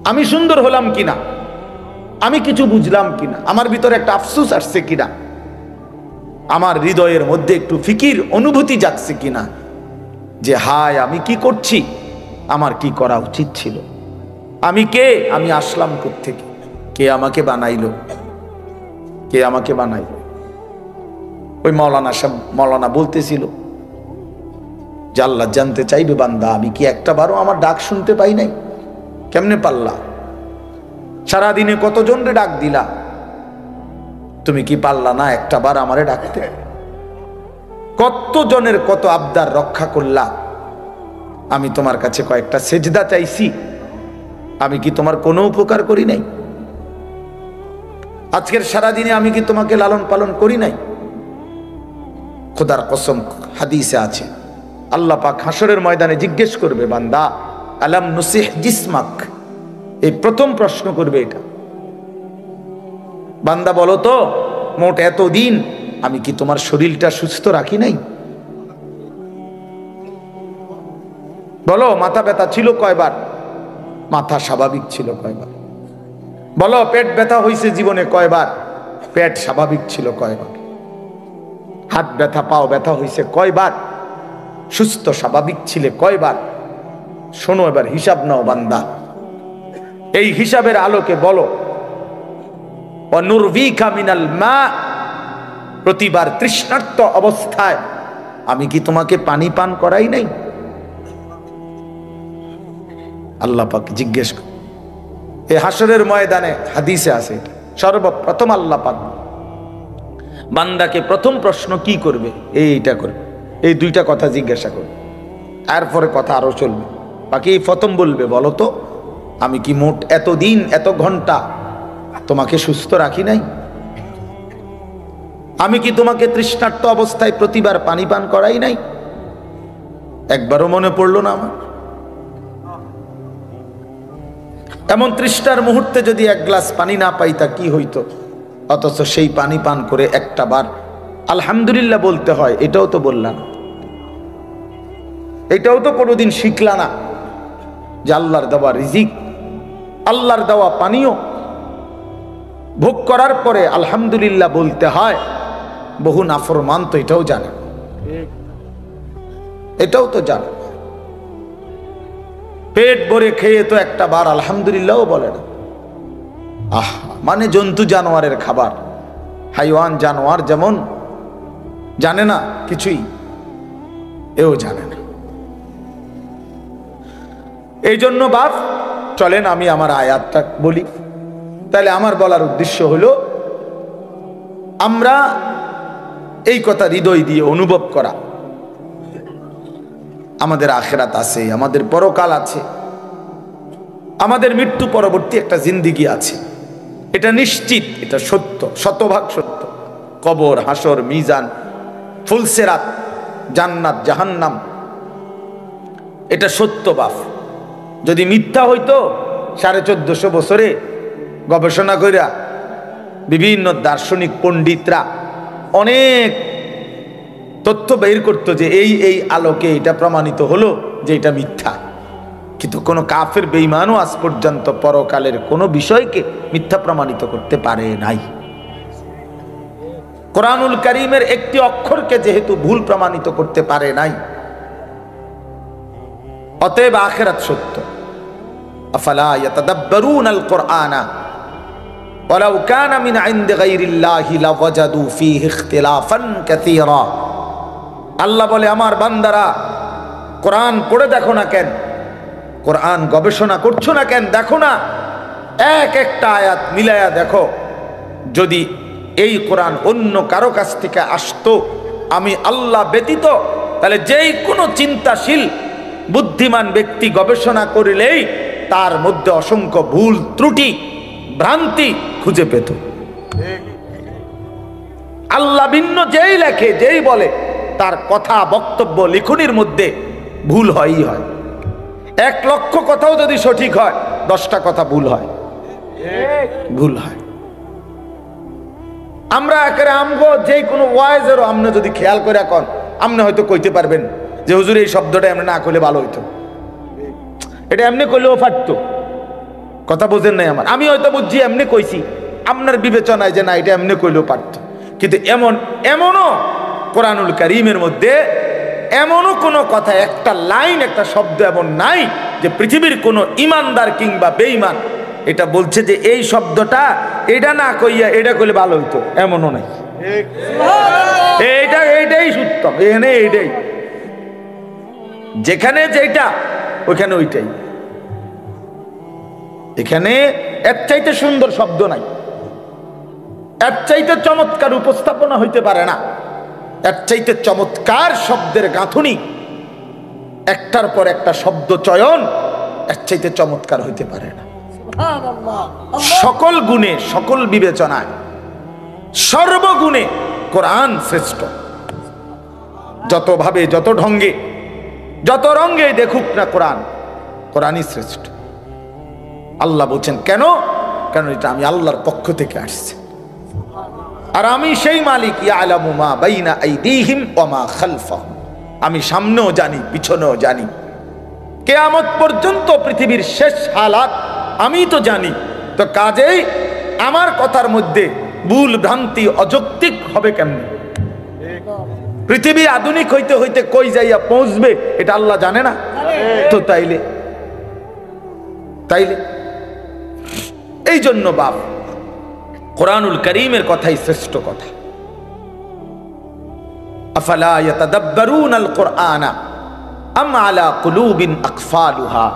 আমি সুন্দর হলাম কিনা, আমি কিছু বুঝলাম কিনা, আমার ভিতরে একটা আফসোস আসছে কিনা, আমার হৃদয়ের মধ্যে একটু ফিকির অনুভূতি যাচ্ছে কিনা যে হায় আমি কি করছি, আমার কি করা উচিত ছিল, আমি কে, আমি আসলাম কোত্থেকে, কে আমাকে বানাইলো, কে আমাকে বানাইবে? ওই মৌলানা বলতেছিল যে আল্লাহ জানতে চাইবে বান্দা আমি কি একটা বারও আমার ডাক শুনতে পাই নাই? কেমনে পারলা? সারাদিনে কতজনরে ডাক দিলা, তুমি কি পারলা না একটা বার আমারে ডাকতে? কতজনের কত আবদার রক্ষা করলা, আমি তোমার কাছে কয়েকটা সেজদা চাইছি, আমি কি তোমার কোনো উপকার করি নাই? আজকের সারাদিনে আমি কি তোমাকে লালন পালন করি নাই? খোদার কসম হাদিসে আছে আল্লাহ পাক হাসরের ময়দানে জিজ্ঞেস করবে, বান্দা আলাম নুসিহ জিসমাক, এই প্রথম প্রশ্ন করবে এটা। বান্দা বলো তো মোট এতদিন আমি কি তোমার শরীরটা সুস্থ রাখি নাই? বলো মাথা ব্যথা ছিল কয়বার? মাথা স্বাভাবিক ছিল কয়বার? বলো পেট ব্যথা হয়েছে জীবনে কয়বার? পেট স্বাভাবিক ছিল কয়বার? হাত ব্যথা পাও ব্যথা হয়েছে কয়বার? সুস্থ স্বাভাবিক ছিলে কয়বার? শোনো এবার হিসাব নাও বান্দা, এই হিসাবের আলোকে বলো অনুরবিকা মিনাল মা, প্রতিবার তৃষ্ণার্ত অবস্থায় আমি কি তোমাকে পানি পান করাই নাই? আল্লাহ পাক জিজ্ঞেস করে এই হাসরের ময়দানে, হাদিসে আছে সর্বপ্রথম আল্লাহ পাক বান্দাকে প্রথম প্রশ্ন কি করবে? এইটা করবে, এই দুইটা কথা জিজ্ঞাসা করবে, এরপরে কথা আরো চলবে। বাকি প্রথম বলবে বলো তো আমি কি মোট এতদিন এত ঘন্টা তোমাকে সুস্থ রাখি নাই? আমি কি তোমাকে তৃষ্ণার্ত অবস্থায় প্রতিবার পানি পান করাই নাই? একবারও মনে পড়লো না আমার? এমন তৃষ্ণার মুহূর্তে যদি এক গ্লাস পানি না পাইতা কি হইতো? অথচ সেই পানি পান করে একটা বার আলহামদুলিল্লাহ বলতে হয়, এটাও তো বললা না, এটাও তো কোনোদিন শিখলা না যে আল্লাহর দেওয়া রিজিক, আল্লাহর দেওয়া পানীয় ভোগ করার পরে আলহামদুলিল্লাহ বলতে হয়। বহু নাফরমান তো এটাও জানে, এটাও তো জানে। পেট ভরে খেয়ে তো একটা বার আলহামদুলিল্লাহও বলে না। মানে জন্তু জানোয়ারের খাবার, হাইওয়ান জানোয়ার যেমন জানে না কিছুই, এও জানে না। এই জন্য বাপ চলেন আমি আমার আয়াতটা বলি। তাহলে আমার বলার উদ্দেশ্য হলো আমরা এই কথা হৃদয় দিয়ে অনুভব করা, আমাদের আখিরাত আছে, আমাদের পরকাল আছে, আমাদের মৃত্যু পরবর্তী একটা জিন্দেগি আছে, এটা নিশ্চিত, এটা সত্য, শতভাগ সত্য। কবর, হাসর, মিজান, ফুলসেরাত, জান্নাত, জাহান্নাম, এটা সত্য বাপ। যদি মিথ্যা হইতো 1450 বছরে গবেষণা কইরা বিভিন্ন দার্শনিক পণ্ডিতরা অনেক তথ্য বের করতো যে এই এই আলোকে এটা প্রমাণিত হলো যে এটা মিথ্যা। কিন্তু কোনো কাফের বেঈমানও আজ পর্যন্ত পরকালের কোনো বিষয়কে মিথ্যা প্রমাণিত করতে পারে নাই। কোরআনুল কারীমের একটি অক্ষরকে যেহেতু ভুল প্রমাণিত করতে পারে নাই, অতএব আখিরাত সত্য। আফালা ইয়াতাদাব্বারুনাল কুরআনা ওয়ালাউ কানা মিন ইনদি গায়রিল্লাহি লাওয়াজাদু ফীহি ইখতিলাফান কাসীরা। আল্লাহ বলে আমার বান্দারা কোরআন পড়ে দেখো না কেন, কোরআন গবেষণা করছো না কেন, দেখো না এক একটা আয়াত মিলায়া দেখো। যদি এই কোরআন অন্য কারো কাছ থেকে আসতো আমি আল্লাহ ব্যতীত, তাহলে যেই কোনো চিন্তাশীল বুদ্ধিমান ব্যক্তি গবেষণা করিলেই তার মধ্যে অসংখ্য ভুল ত্রুটি ভ্রান্তি খুঁজে পেত। আল্লাহ ভিন্ন যেই লেখে যেই বলে তার কথা বক্তব্য লিখনির মধ্যে ভুল হয়ই হয়। 1 লক্ষ কথাও যদি সঠিক হয় 10টা কথা ভুল হয়, ভুল হয়। আমরা একেবারে আমগো যে কোনো ওয়াইজেরও আপনি যদি খেয়াল করে এখন আপনি হয়তো কইতে পারবেন যে হুজুর এই শব্দটা এমনি না করলে ভালো হইতো, এটা এমনি করলেও পারতো। কথা বোঝেন নাই আমার? আমি হয়তো বুঝছি এমনি কইছি, আপনার বিবেচনায় যে না এটা এমনি করলেও পারতো। কিন্তু এমনও কোরআনুল কারীমের মধ্যে এমনও কোনো কথা, একটা লাইন, একটা শব্দ এমন নাই যে পৃথিবীর কোনো ইমানদার কিংবা বেঈমান এটা বলছে যে এই শব্দটা এটা না কইয়া এটা কইলে ভালো হইতো, এমনও নাই। এইটাই উত্তম, এখানে এইটাই, যেখানে যেটা ওইখানে ওইটাই। এখানে এর চাইতে সুন্দর শব্দ নাই, এর চাইতে চমৎকার উপস্থাপনা হইতে পারে না, এর চাইতে চমৎকার শব্দের গাঁথুনি, একটার পর একটা শব্দ চয়ন এর চাইতে চমৎকার হইতে পারে না। সকল গুণে, সকল বিবেচনায়, সর্বগুণে কোরআন শ্রেষ্ঠ। যত ভাবে, যত ঢঙ্গে, যত রঙ্গে দেখুক না কোরআন, কোরআনই শ্রেষ্ঠ। আল্লাহ বলছেন কেন? কারণ এটা আমি আল্লাহর পক্ষ থেকে আসছে, আর আমি সেই মালিক, ইয়ালামু মা বাইনা আইদিহিম ওয়া মা খালফাহুম, আমি সামনেও জানি, পিছনেও জানি, কিয়ামত পর্যন্ত পৃথিবীর শেষ হালাত আমি তো জানি। তো কাজেই আমার কথার মধ্যে ভুল ভ্রান্তি অযৌক্তিক হবে কেমনে? পৃথিবী আধুনিক হইতে হইতে কই যাইয়া পৌঁছবে এটা আল্লাহ জানে না? তো তাইলে এই জন্য বাপ, কোরআনুল কারীমের কথাই শ্রেষ্ঠ কথা। আফালা ইয়াতাদাব্বারুনাল কুরআনা আম আলা কুলুবিন আকফালুহা।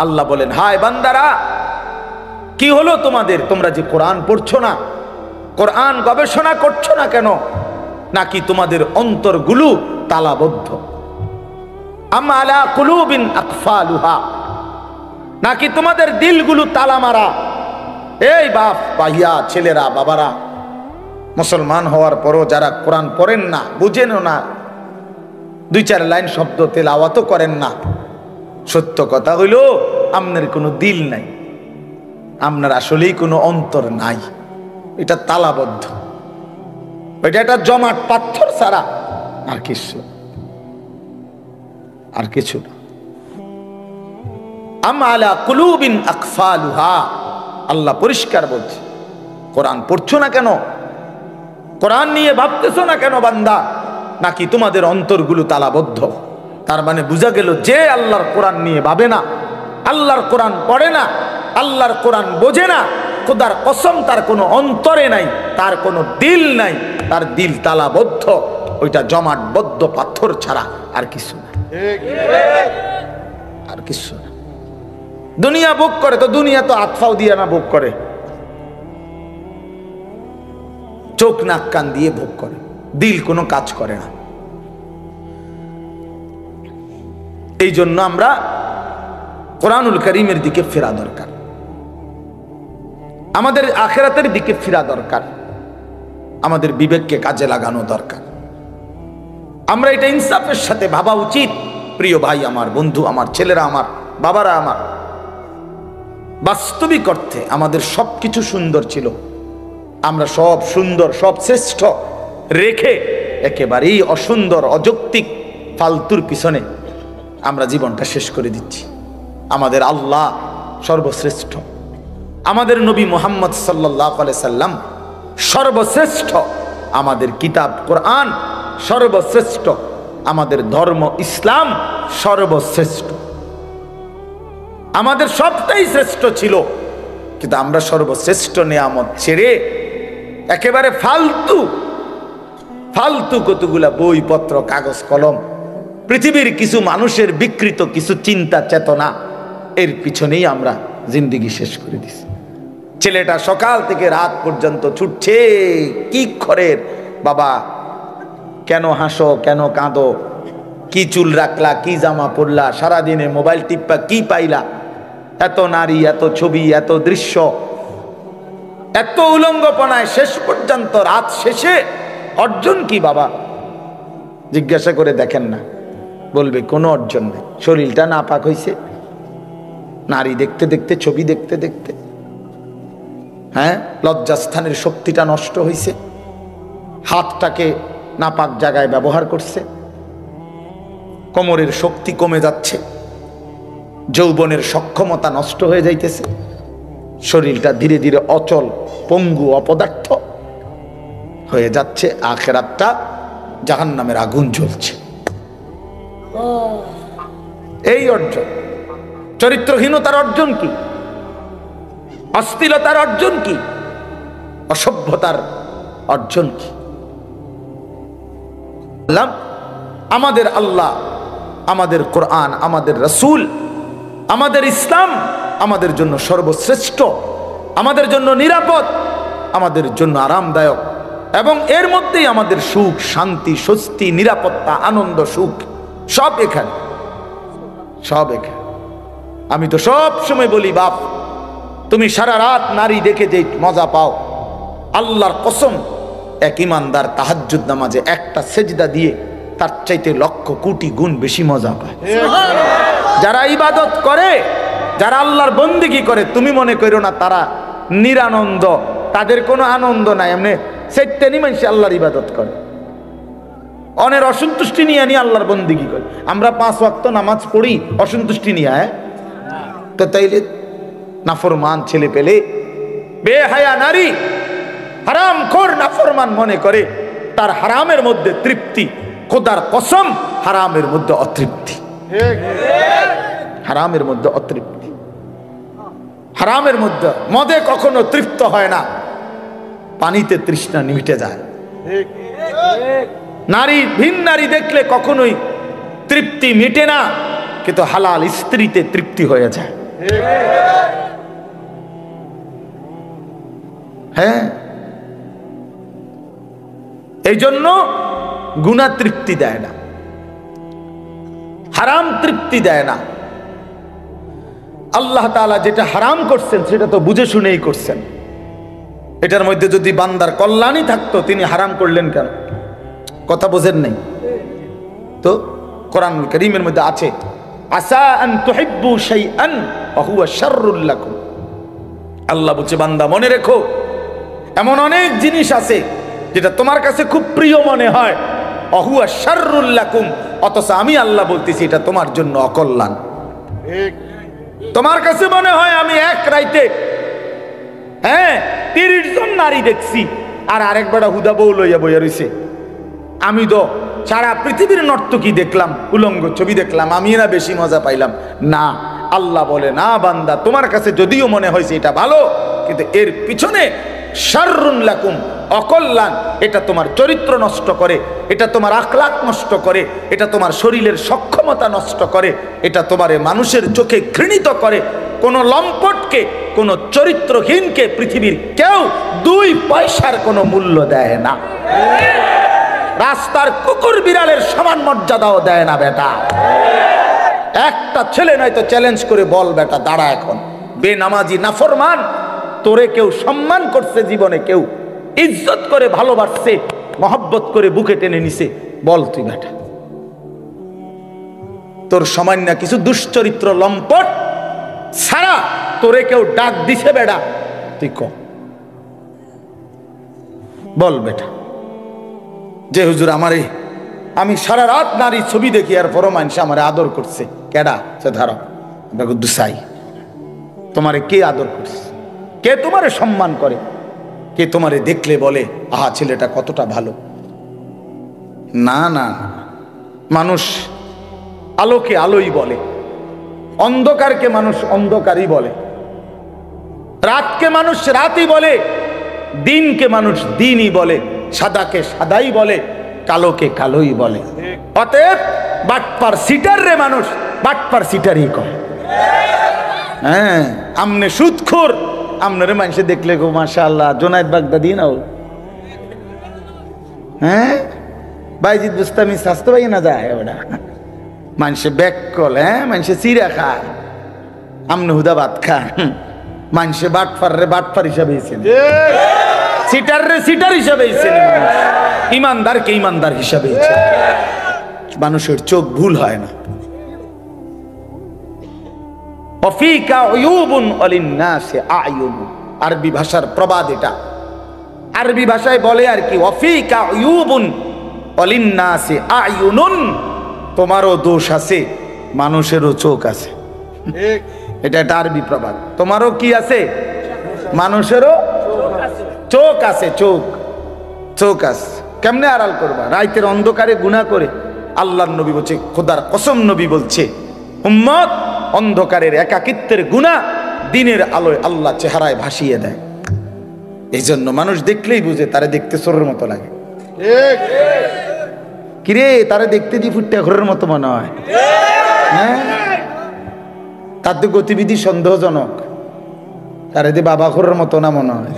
আল্লাহ বলেন, হায় বান্দারা, কি হলো তোমাদের? তোমরা যে কোরআন পড়ছো না, কোরআন গবেষণা করছো না কেন? নাকি তোমাদের অন্তরগুলো তালাবদ্ধ? আম আলা কুলুবিন আকফালুহা, নাকি তোমাদের দিলগুলো তালা মারা? এই বাপ, ভাইয়া, ছেলেরা, বাবারা, মুসলমান হওয়ার পরও যারা কোরআন পড়েন না, বুঝেনও না, দুই চার লাইন শব্দ তেলাওয়াতও করেন না, সত্য কথা হইল আপনার কোনো দিল নাই, আপনার আসলেই কোনো অন্তর নাই, এটা তালাবদ্ধ, এটা একটা জমাট পাথর ছাড়া আর কিছু না। আম আলা কুলুবিন আকফালুহা, আল্লাহ পরিষ্কার বলছে। কোরআন পড়ছো না কেন? কোরআন নিয়ে ভাবতেছো না কেন বান্দা? নাকি তোমাদের অন্তরগুলো তালাবদ্ধ? তার মানে বোঝা গেল যে আল্লাহর কোরআন নিয়ে ভাবে না, আল্লাহর কোরআন পড়ে না, আল্লাহর কোরআন বোঝে না, খোদার কসম তার কোনো অন্তরে নাই, তার কোনো দিল নাই, তার দিল তালাবদ্ধ, ওইটা জমাটবদ্ধ পাথর ছাড়া আর কিছু না, আর কিছু না। দুনিয়া ভোগ করে তো, দুনিয়া তো আতফাও দিয়ে না ভোগ করে, চোখ নাক কান দিয়ে ভোগ করে, দিল কোনো কাজ করে না। এই জন্য আমরা কোরআনুল কারীমের দিকে ফেরা দরকার, আমাদের আখিরাতের দিকে ফেরা দরকার, আমাদের বিবেককে কাজে লাগানো দরকার। আমরা এটা ইনসাফের সাথে ভাবা উচিত। প্রিয় ভাই আমার, বন্ধু আমার, ছেলেরা আমার, বাবারা আমার, বাস্তবিক অর্থে আমাদের সবকিছু সুন্দর ছিল, আমরা সব সুন্দর, সব শ্রেষ্ঠ রেখে একেবারেই অসুন্দর, অযৌক্তিক, ফালতুর পিছনে আমরা জীবনটা শেষ করে দিচ্ছি। আমাদের আল্লাহ সর্বশ্রেষ্ঠ, আমাদের নবী মুহাম্মদ সাল্লাল্লাহু আলাইহি সাল্লাম সর্বশ্রেষ্ঠ, আমাদের কিতাব কোরআন সর্বশ্রেষ্ঠ, আমাদের ধর্ম ইসলাম সর্বশ্রেষ্ঠ, আমাদের সবটাই শ্রেষ্ঠ ছিল। কিন্তু আমরা সর্বশ্রেষ্ঠ নিয়ামত ছেড়ে একেবারে ফালতু কতগুলা বইপত্র, কাগজ কলম, পৃথিবীর কিছু মানুষের বিকৃত কিছু চিন্তা চেতনা, এর পিছনেই আমরা জিন্দেগি শেষ করে দিছি। ছেলেটা সকাল থেকে রাত পর্যন্ত ছুটছে, কি খরের বাবা, কেন হাসো, কেন কাঁদো, কি চুল রাখলা, কি জামা পরলা, সারাদিনে মোবাইল টিপ্পা কি পাইলা, এত নারী, এত ছবি, এত দৃশ্য, এত উলঙ্গপনায় শেষ পর্যন্ত রাত শেষে অর্জন কি বাবা? জিজ্ঞাসা করে দেখেন না, বলবে কোনো অর্জন নেই। শরীরটা নাপাক হয়েছে, নারী দেখতে দেখতে, ছবি দেখতে দেখতে, হ্যাঁ, লজ্জাস্থানের শক্তিটা নষ্ট হয়েছে, হাতটাকে নাপাক জায়গায় ব্যবহার করছে, কোমরের শক্তি কমে যাচ্ছে, যৌবনের সক্ষমতা নষ্ট হয়ে যাইতেছে, শরীরটা ধীরে ধীরে অচল, পঙ্গু, অপদার্থ হয়ে যাচ্ছে, আখিরাতটা জাহান্নামের আগুন জ্বলছে। এই অর্জন, চরিত্রহীনতার অর্জন কি? অশ্লীলতার অর্জন কি, অসভ্যতার অর্জন কি? আমাদের আল্লাহ, আমাদের কোরআন, আমাদের রাসূল, আমাদের ইসলাম আমাদের জন্য সর্বশ্রেষ্ঠ, আমাদের জন্য নিরাপদ, আমাদের জন্য আরামদায়ক, এবং এর মধ্যেই আমাদের সুখ, শান্তি, স্বস্তি, নিরাপত্তা, আনন্দ, সুখ সব এখানে, সব এখানে। আমি তো সব সময় বলি, বাপ তুমি সারা রাত নারী দেখে যে মজা পাও, আল্লাহর কসম এক ইমানদার তাহাজ্জুদ নামাজে একটা সেজদা দিয়ে তার চাইতে লক্ষ কোটি গুণ বেশি মজা পায়। যারা ইবাদত করে, যারা আল্লাহর বন্দেগী করে, তুমি মনে করো না তারা নিরানন্দ, তাদের কোনো আনন্দ নাই। এমনি সেটানি মানুষ আল্লাহর ইবাদত করে, অনের অসন্তুষ্টি নিয়ে আল্লাহর বন্দেগী করে। আমরা 5 ওয়াক্ত নামাজ পড়ি অসন্তুষ্টি নিয়ে, তো তাইলে নাফরমান ছেলে পেলে, বেহায়া নারী, হারামখোর নাফরমান মনে করে তার হারামের মধ্যে তৃপ্তি। খোদার কসম হারামের মধ্যে অতৃপ্তি, হারামের মধ্যে অতৃপ্তি। হারামের মধ্যে মদে কখনো তৃপ্ত হয় না, পানিতে তৃষ্ণা মিটে যায়। নারী, ভিন নারী দেখলে কখনোই তৃপ্তি মিটে না, কিন্তু হালাল স্ত্রীতে তৃপ্তি হয়ে যায়। হ্যাঁ, এই জন্য গুনাহ তৃপ্তি দেয় না, হারাম তৃপ্তি দেয় না। আল্লাহ তাআলা যেটা হারাম করছেন সেটা তো বুঝে শুনেই করছেন। এটার মধ্যে যদি বান্দার কল্যাণই থাকতো, তিনি হারাম করলেন কেন? কথা বোঝেন নাই তো? কোরআনুল কারীমের মধ্যে আছে, আসা আন তুহিব্বু শাইআন ওয়া হুয়া শাররুল লাকুম। আল্লাহ বলছে, বান্দা মনে রেখো, এমন অনেক জিনিস আছে যেটা তোমার কাছে খুব প্রিয় মনে হয়, ওয়া হুয়া শাররুল লাকুম, অথচ আমি আল্লাহ বলতেছি এটা তোমার জন্য অকল্যাণ। তোমার কাছে মনে হয় আমি এক রাইতে 30 জন নারী দেখছি, আর আরেক বেড়া হুদা বউ লইয়া বইয়া রইছে। আমি তো সারা পৃথিবীর নর্তকী দেখলাম, উলঙ্গ ছবি দেখলাম, আমি না বেশি মজা পাইলাম না। আল্লাহ বলে, না বান্দা, তোমার কাছে যদিও মনে হয়েছে এটা ভালো, কিন্তু এর পিছনে শাররুন লাকুম, অকল্যাণ। এটা তোমার চরিত্র নষ্ট করে, এটা তোমার আখলাক নষ্ট করে, এটা তোমার শরীরের সক্ষমতা নষ্ট করে, এটা তোমারে মানুষের চোখে ঘৃণিত করে। কোন লম্পটকে, কোন চরিত্রহীনকে পৃথিবীর কেউ 2 পয়সার কোনো মূল্য দেয় না। রাস্তার কুকুর বিড়ালের সমান মর্যাদাও দেয় না বেটা। একটা ছেলে নয়তো চ্যালেঞ্জ করে বল বেটা, দাঁড়া এখন। বেনামাজি নাফরমান, তোরে কেউ সম্মান করছে জীবনে, কেউ ইজ্জত করে ভালোবাসছে, মহব্বত করে বুকে টেনে নিছে, বল তুই বেটা। তোর সামান্য কিছু দুশ্চরিত্র লম্পট ছাড়া তোরে কেউ ডাক দিছে বেটা, তুই ক, বল বেটা। যে হুজুর আমারে, আমি সারা রাত নারী ছবি দেখি আর পরও মানুষ আমারে আদর করছে, কেডা? সে ধরো দুসাই, তোমারে কে আদর করছে? কে তোমারে সম্মান করে? কে তোমারে দেখলে বলে আহা ছেলেটা কতটা ভালো? না না, মানুষ আলোকে আলোই বলে, অন্ধকারকে মানুষ অন্ধকারই বলে, রাতকে মানুষ রাতই বলে, দিনকে মানুষ দিনই বলে, সাদাকে সাদাই বলে, কালোকে কালোই বলে। অতএব বাটপার সিটার রে মানুষ বাটপার সিটারই কয়। হ্যাঁ, আমনে সুদখোর, আমনের মানুষে দেখলে গো মাশাআল্লাহ জোনায়েদ বাগদাদি নাও, হ্যাঁ বাইজিদ বুস্তামি স্বাস্থ্য ভাই না যায় ওটা মানুষে ব্যাককল, হ্যাঁ মানুষে চিরা খায়, আমনে হুদা ভাত খায়। মানুষে বাটপার রে বাটপার হিসাবে সিটার রে সিটার হিসাবে, ইমানদারকে ইমানদার হিসাবে। মানুষের চোখ ভুল হয় না। আরবি ভাষার প্রবাদ এটা, আরবি ভাষায় বলে আর কি, ওয়াফিকা উয়ুবুন ওয়ালিন্নাসি আয়ুনুন, তোমারও দোষ আছে, মানুষেরও চোখ আছে। এটা একটা আরবি প্রবাদ। তোমারও কি আছে? মানুষেরও চোখ আছে, চোখ চোখ আছে। কেমনে আড়াল করবা? রাইতের অন্ধকারে গুনাহ করে। আল্লাহর নবী বলছে, খোদার কসম নবী বলছে, উম্মত অন্ধকারের একাকিত্বের গুনাহ দিনের আলোয় আল্লাহ চেহারায় ভাসিয়ে দেয়। এই জন্য মানুষ দেখলেই বুঝে তারে দেখতে চোরের মতো লাগে। কিরে তারে দেখতে দি ফুটটা ঘরের মতো মনে হয়। হ্যাঁ, তার তো গতিবিধি সন্দেহজনক। তারে দি বাবা ঘরের মতো না মনে হয়।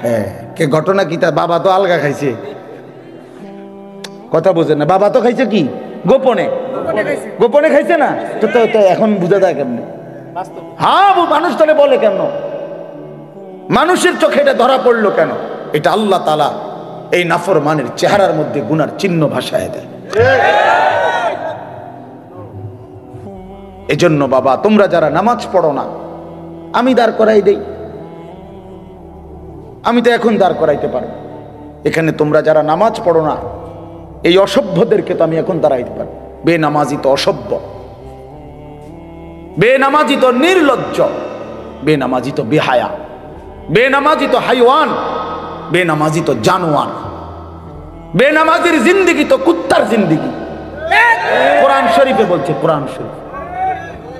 হ্যাঁ, কে ঘটনা কি? তার বাবা তো আলগা খাইছে, কথা বোঝে না। বাবা তো খাইছে কি গোপনে, গোপনে খাইছে না তো। তো এখন বুঝা যায় কেমনে? হ্যাঁ, মানুষ তাহলে বলে কেন? মানুষের চোখে এটা ধরা পড়লো কেন? এটা আল্লাহ তাআলা এই নাফরমানের চেহারার মধ্যে গুনার চিহ্ন ভাসায় দেয়। এজন্য বাবা, তোমরা যারা নামাজ পড়ো না, আমি দাঁড় করাই দেই। আমি তো এখন দাঁড় করাইতে পারবো এখানে। তোমরা যারা নামাজ পড়ো না, এই অসভ্যদেরকে তো আমি এখন দাঁড়াইতে পারবো। বেনামাজি তো অসভ্য, বেনামাজি তো নির্লজ্জ, বেনামাজি তো বেহায়া, বেনামাজি তো হাইওয়ান, বেনামাজি তো জানোয়ার, বেনামাজির জিন্দেগি তো কুত্তার জিন্দেগি। কোরআন শরীফে বলছে, কোরআন শরীফ,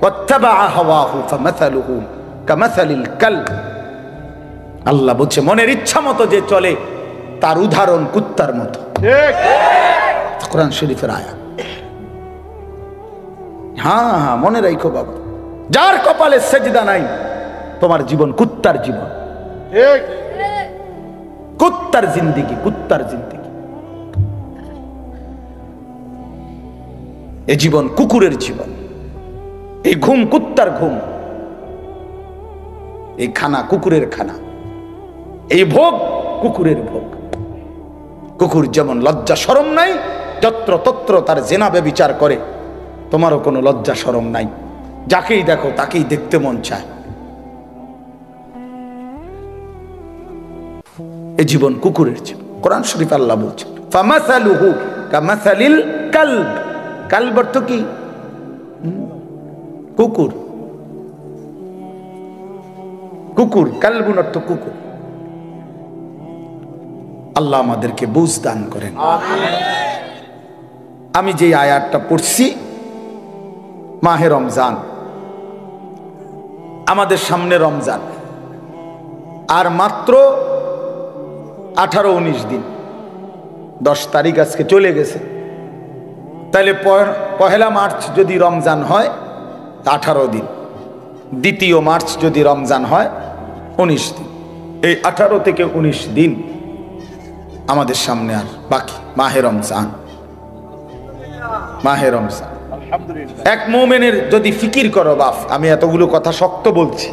ওয়াত্তাবাআ হাওয়াহু ফামাসালুহু কামাসালিল কালব। আল্লাহ বলছে মনের ইচ্ছা মতো যে চলে তার উদাহরণ কুত্তার মতো। কোরআন শরীফের আয়াত। হ্যাঁ হ্যাঁ, মনে রাখো বাবা, যার কপালে সেজদা নাই তোমার জীবন কুত্তার জীবন, কুত্তার জিন্দেগি, কুত্তার জিন্দেগি। এই জীবন কুকুরের জীবন, এই ঘুম কুত্তার ঘুম, এই খানা কুকুরের খানা, এই ভোগ কুকুরের ভোগ। কুকুর যেমন লজ্জা শরম নাই, যত্র তত্র তার জেনা ব্যভিচার করে, তোমারও কোনো লজ্জা শরম নাই। যাকেই দেখো তাকেই দেখতে মন চায়। এই জীবন কুকুরের জীবন। কোরআন শরীফ আল্লাহ বলছে ফামাসালুহু কামাসালিল কালব। কালব অর্থ কি? কুকুর। কুকুর, কালবুন অর্থ কুকুর। আল্লাহ আমাদেরকে বুঝ দান করেন। আমি যে আয়াতটা পড়ছি, মাহে রমজান, আমাদের সামনে রমজান আর মাত্র 18-19 দিন, 10 তারিখ আজকে চলে গেছে। তাহলে পহেলা মার্চ যদি রমজান হয় 18 দিন, 2 মার্চ যদি রমজান হয় 19 দিন। এই 18 থেকে 19 দিন আমাদের সামনে আর বাকি। মাহে রমজান, মাহে রমজান। এক মুমিনের যদি ফিকির করো, বাপ আমি এতগুলো কথা শক্ত বলছি,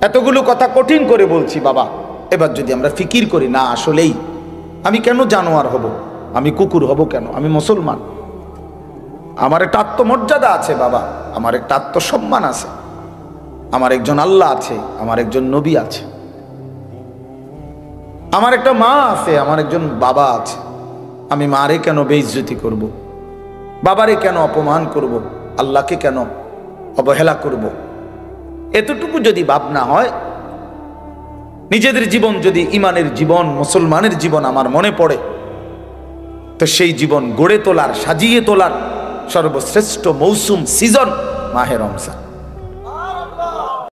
এতগুলো কথা কঠিন করে বলছি বাবা, এবার যদি আমরা ফিকির করি, না আসলেই আমি কেন জানোয়ার হব, আমি কুকুর হব কেন? আমি মুসলমান, আমার একটা আত্মমর্যাদা আছে বাবা, আমার একটা আত্মসম্মান আছে, আমার একজন আল্লাহ আছে, আমার একজন নবী আছে, আমার একটা মা আছে, আমার একজন বাবা আছে। আমি মারে কেন বেইজ্জতি করব? বাবারে কেন অপমান করব? আল্লাহকে কেন অবহেলা করব? এতটুকু যদি ভাবনা হয়, নিজেদের জীবন যদি ইমানের জীবন, মুসলমানের জীবন আমার মনে পড়ে, তো সেই জীবন গড়ে তোলার, সাজিয়ে তোলার সর্বশ্রেষ্ঠ মৌসুম, সিজন মাহে রমজান।